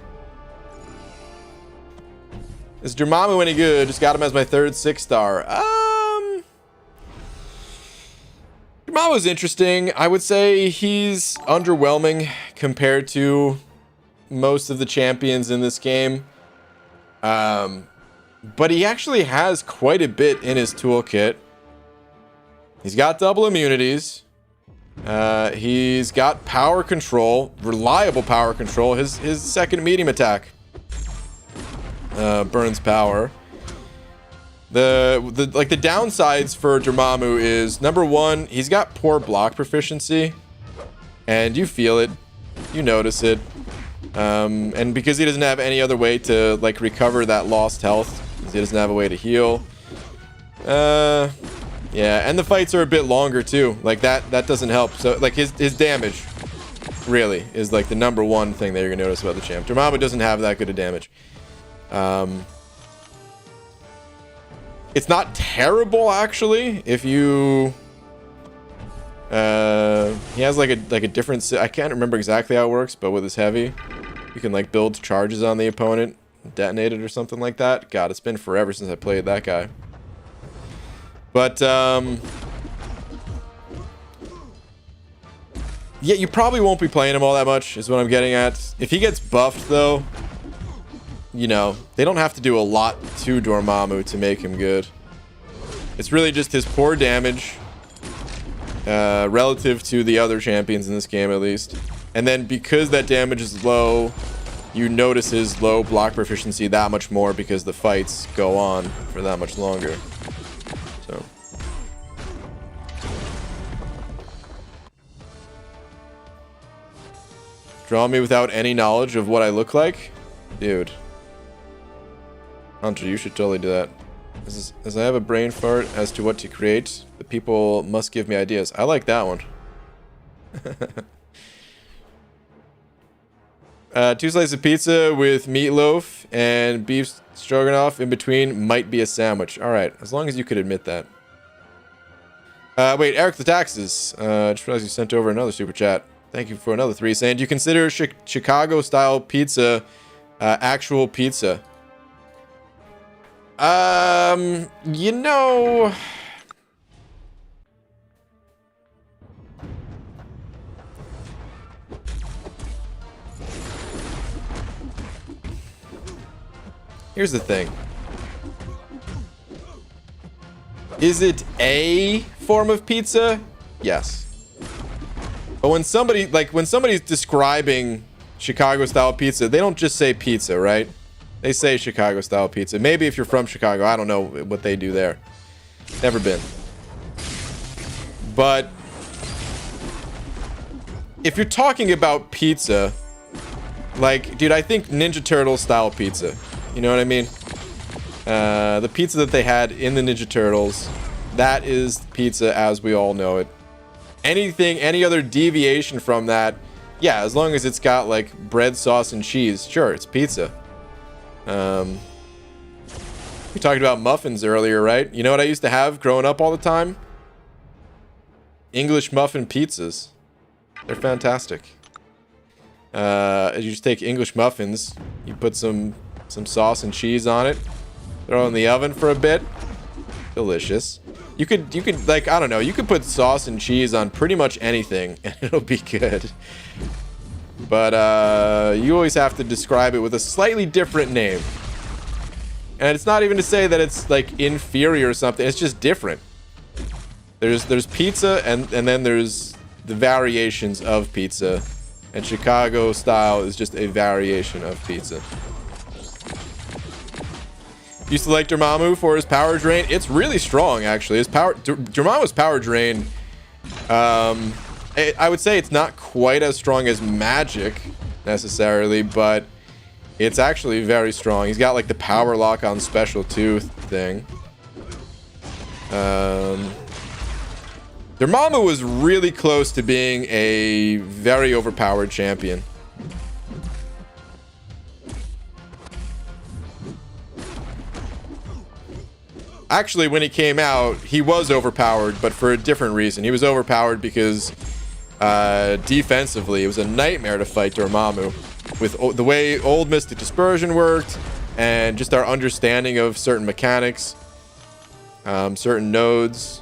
Is Dormammu any good? Just got him as my 3rd 6-star. Dormammu's interesting. I would say he's underwhelming compared to most of the champions in this game. But he actually has quite a bit in his toolkit. He's got double immunities. He's got power control, reliable power control. His second medium attack burns power. The downsides for Dormammu is, number 1, he's got poor block proficiency, and you feel it, you notice it. And because he doesn't have any other way to like recover that lost health, he doesn't have a way to heal. Yeah, and the fights are a bit longer too. Like that doesn't help. So like his damage really is like the number 1 thing that you're gonna notice about the champ. Dormammu doesn't have that good of damage. It's not terrible actually. If you he has like a different, I can't remember exactly how it works, but with his heavy, you can like build charges on the opponent, detonate it or something like that. God, it's been forever since I played that guy. But, yeah, you probably won't be playing him all that much, is what I'm getting at. If he gets buffed, though, you know, they don't have to do a lot to Dormammu to make him good. It's really just his poor damage, relative to the other champions in this game, at least. And then because that damage is low, you notice his low block proficiency that much more because the fights go on for that much longer. So draw me without any knowledge of what I look like? Dude. Hunter, you should totally do that. As I have a brain fart as to what to create, the people must give me ideas. I like that one. 2 slices of pizza with meatloaf and beef stroganoff in between might be a sandwich. Alright, as long as you could admit that. Wait, Eric the Taxes. Just realized you sent over another super chat. Thank you for another 3, saying, do you consider Chicago-style pizza actual pizza? You know... Here's the thing. Is it a form of pizza? Yes. But when somebody's describing Chicago-style pizza, they don't just say pizza, right? They say Chicago-style pizza. Maybe if you're from Chicago, I don't know what they do there. Never been. But if you're talking about pizza, like, dude, I think Ninja Turtle-style pizza. You know what I mean? The pizza that they had in the Ninja Turtles, that is pizza as we all know it. Any other deviation from that, yeah, as long as it's got like bread, sauce, and cheese, sure, it's pizza. We talked about muffins earlier, right? You know what I used to have growing up all the time? English muffin pizzas. They're fantastic. You just take English muffins, you put some sauce and cheese on it, throw it in the oven for a bit. Delicious. You could like, I don't know, you could put sauce and cheese on pretty much anything and it'll be good. But you always have to describe it with a slightly different name. And it's not even to say that it's like inferior or something. It's just different. There's pizza and then there's the variations of pizza. And Chicago style is just a variation of pizza. Used to like Dormammu for his power drain. It's really strong, actually. Dormammu's power drain, I would say it's not quite as strong as Magic, necessarily, but it's actually very strong. He's got, like, the power lock on special tooth thing. Dormammu was really close to being a very overpowered champion. Actually, when he came out, he was overpowered, but for a different reason. He was overpowered because defensively, it was a nightmare to fight Dormammu. With the way old Mystic Dispersion worked, and just our understanding of certain mechanics, certain nodes.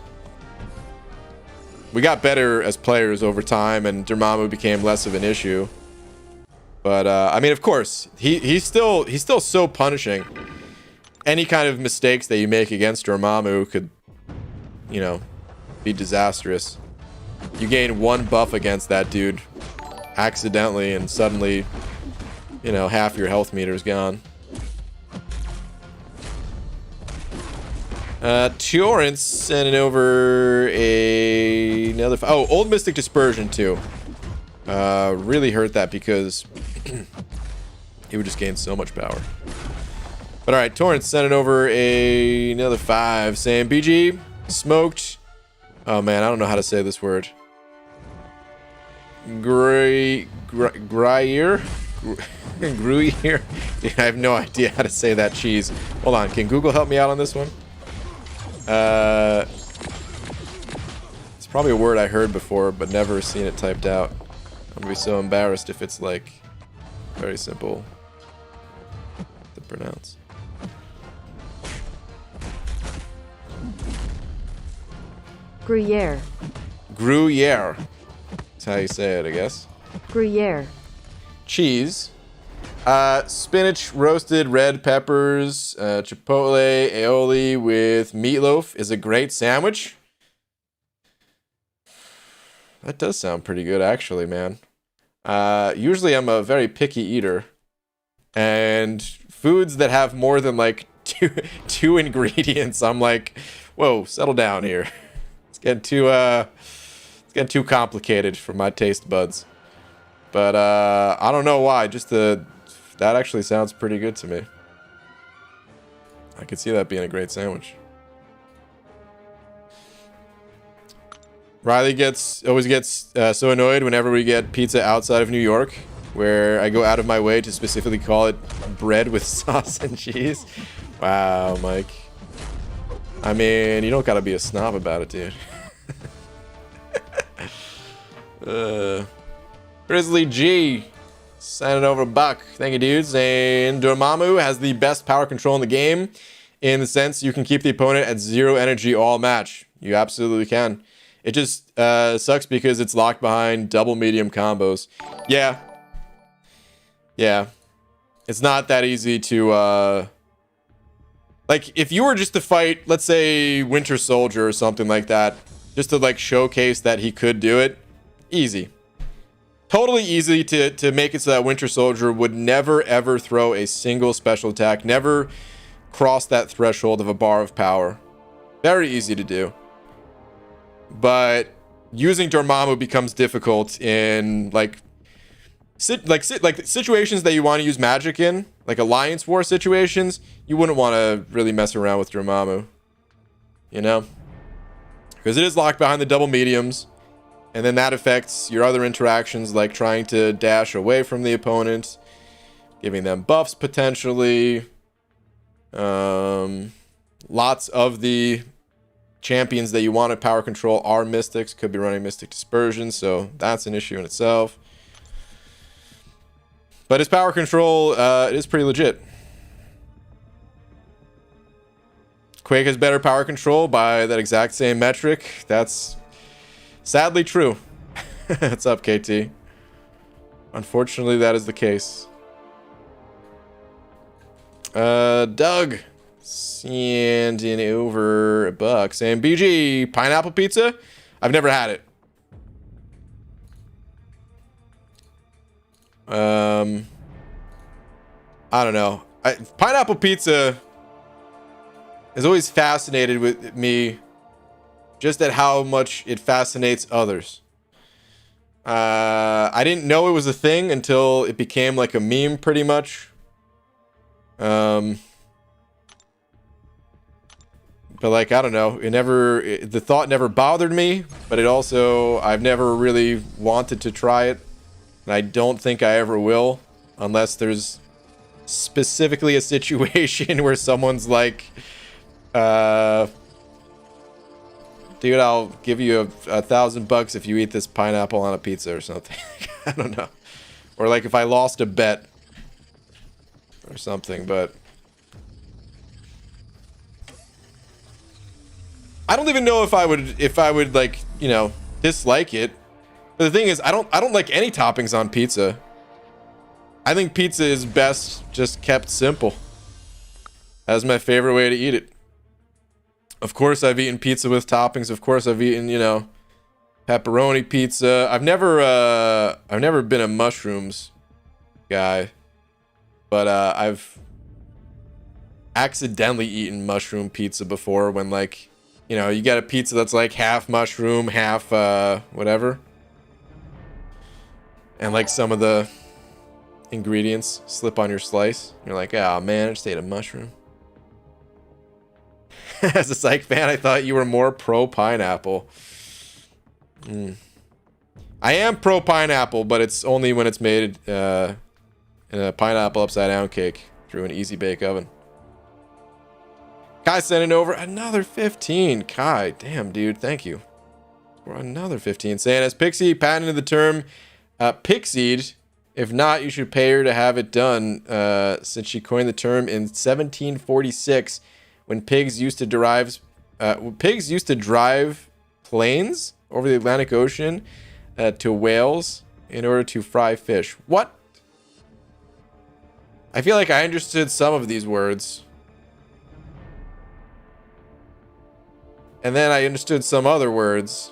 We got better as players over time, and Dormammu became less of an issue. But, I mean, of course, he's still so punishing. Any kind of mistakes that you make against Dormammu could, you know, be disastrous. You gain one buff against that dude accidentally, and suddenly, you know, half your health meter is gone. Torrance sending over another... Oh, Old Mystic Dispersion, too. Really hurt that because he would just gain so much power. But alright, Torrance sending over another 5, saying, BG, smoked. Oh man, I don't know how to say this word. Gruyere? Gruyere? Dude, I have no idea how to say that cheese. Hold on, can Google help me out on this one? It's probably a word I heard before, but never seen it typed out. I'm gonna be so embarrassed if it's like very simple to pronounce. Gruyere. Gruyere. That's how you say it, I guess. Gruyere. Cheese. Spinach, roasted red peppers, chipotle, aioli with meatloaf is a great sandwich. That does sound pretty good, actually, man. Usually I'm a very picky eater. And foods that have more than, like, two ingredients, I'm like, whoa, settle down here. It's getting too complicated for my taste buds. But I don't know why. Just that actually sounds pretty good to me. I could see that being a great sandwich. Riley always gets so annoyed whenever we get pizza outside of New York, where I go out of my way to specifically call it bread with sauce and cheese. Wow, Mike. I mean, you don't gotta be a snob about it, dude. Grizzly G sending over a buck. Thank you, dudes. And Dormammu has the best power control in the game, in the sense you can keep the opponent at 0 energy all match. You absolutely can. It just sucks because it's locked behind double medium combos. Yeah. Yeah. It's not that easy to like, if you were just to fight, let's say, Winter Soldier or something like that, just to like showcase that he could do it, easy. Totally easy to make it so that Winter Soldier would never ever throw a single special attack, never cross that threshold of a bar of power. Very easy to do. But using Dormammu becomes difficult in like situations that you want to use magic in, like Alliance War situations. You wouldn't want to really mess around with Dormammu, you know, because it is locked behind the double mediums. And then that affects your other interactions, like trying to dash away from the opponent, giving them buffs potentially. Lots of the champions that you want to power control are mystics, could be running Mystic Dispersion, so that's an issue in itself. But his power control it is pretty legit. Quake has better power control by that exact same metric. That's sadly true. What's up, KT? Unfortunately, that is the case. Doug sending over $1 saying, BG, pineapple pizza? I've never had it. I don't know. Pineapple pizza has always fascinated with me, just at how much it fascinates others. I didn't know it was a thing until it became like a meme, pretty much. But like, I don't know. The thought never bothered me, but it also, I've never really wanted to try it. And I don't think I ever will, unless there's specifically a situation where someone's like, dude, I'll give you $1,000 if you eat this pineapple on a pizza or something. I don't know. Or like if I lost a bet or something, but I don't even know if I would like, you know, dislike it. But the thing is, I don't like any toppings on pizza. I think pizza is best just kept simple. That's my favorite way to eat it. Of course, I've eaten pizza with toppings. Of course, I've eaten, you know, pepperoni pizza. I've never been a mushrooms guy, but I've accidentally eaten mushroom pizza before when, like, you know, you get a pizza that's like half mushroom, half whatever, and like some of the ingredients slip on your slice. You're like, oh man, I just ate a mushroom. As a Psych fan, I thought you were more pro pineapple. I am pro pineapple, but it's only when it's made in a pineapple upside down cake through an easy bake oven. Kai sending over another 15. Kai, damn dude, thank you for another 15. Saying, as Pixie patented the term pixied. If not, you should pay her to have it done, since she coined the term in 1746. When pigs used to drive planes over the Atlantic Ocean to Wales in order to fry fish. What? I feel like I understood some of these words. And then I understood some other words.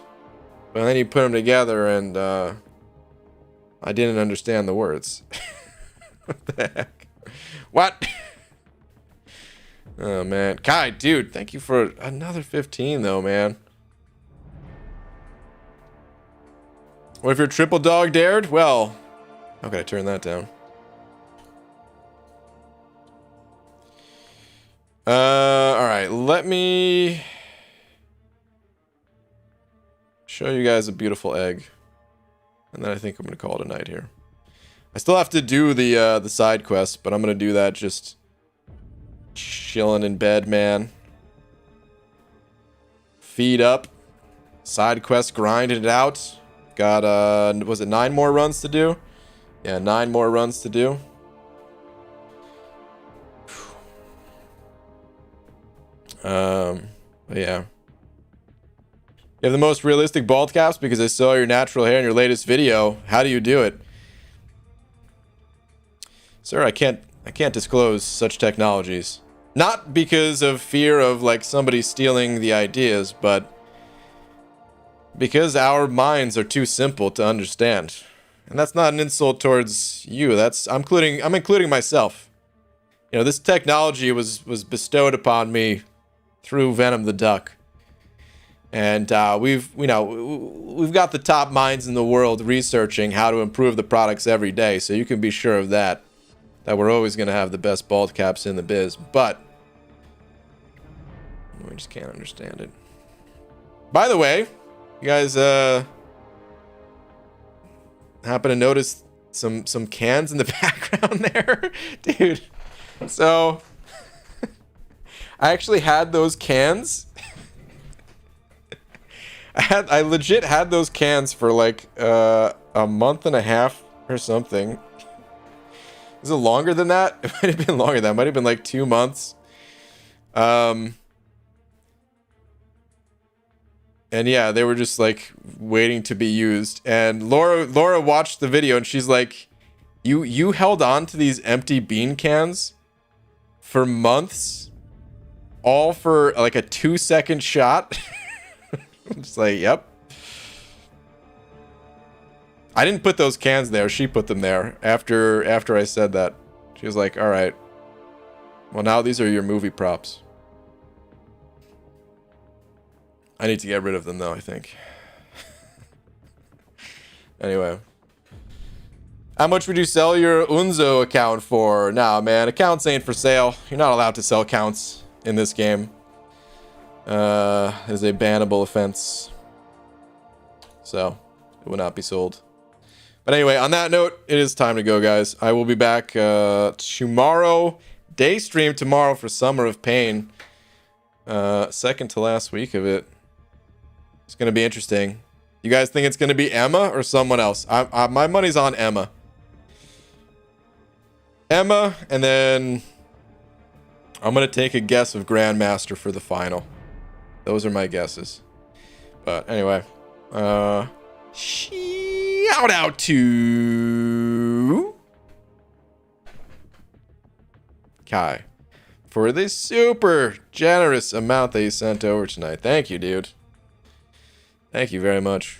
But then you put them together and I didn't understand the words. What the heck? What? Oh, man. Kai, dude, thank you for another 15, though, man. What if your triple dog dared? Well, how can I turn that down? Alright, let me show you guys a beautiful egg. And then I think I'm going to call it a night here. I still have to do the side quest, but I'm going to do that just chilling in bed, man. Feed up. Side quest, grinding it out. Got, was it 9 more runs to do? Yeah, 9 more runs to do. But yeah. You have the most realistic bald caps because I saw your natural hair in your latest video. How do you do it? Sir, I can't disclose such technologies. Not because of fear of like somebody stealing the ideas, but because our minds are too simple to understand. And that's not an insult towards you. I'm including myself. You know, this technology was bestowed upon me through Venom the Duck. And we've got the top minds in the world researching how to improve the products every day, so you can be sure of that we're always going to have the best bald caps in the biz, but we just can't understand it. By the way, you guys happen to notice some cans in the background there? Dude, so I actually had those cans. I legit had those cans for like a month and a half or something. Is it longer than that? It might have been longer than that. It might have been like 2 months. And yeah, they were just like waiting to be used. And Laura watched the video and she's like, You held on to these empty bean cans for months, all for like a 2-second shot. I'm just like, yep. I didn't put those cans there. She put them there after I said that. She was like, all right. Well, now these are your movie props. I need to get rid of them though, I think. Anyway. How much would you sell your Unzo account for? Nah, man, accounts ain't for sale. You're not allowed to sell accounts in this game. It is a bannable offense. So, it will not be sold. But anyway, on that note, it is time to go, guys. I will be back tomorrow. Day stream tomorrow for Summer of Pain. Second to last week of it. It's going to be interesting. You guys think it's going to be Emma or someone else? My money's on Emma. Emma, and then I'm going to take a guess of Grandmaster for the final. Those are my guesses. But anyway, shout out to Kai for this super generous amount that you sent over tonight. Thank you, dude. Thank you very much.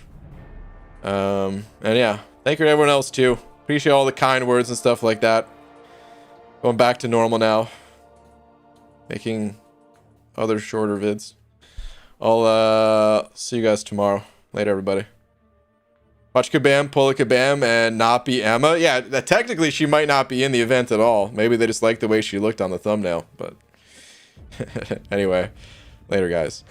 And yeah, thank you to everyone else too. Appreciate all the kind words and stuff like that. Going back to normal now. Making other shorter vids. I'll see you guys tomorrow. Later, everybody. Watch Kabam, pull a Kabam, and not be Emma. Yeah, technically she might not be in the event at all. Maybe they just like the way she looked on the thumbnail. But anyway, later, guys.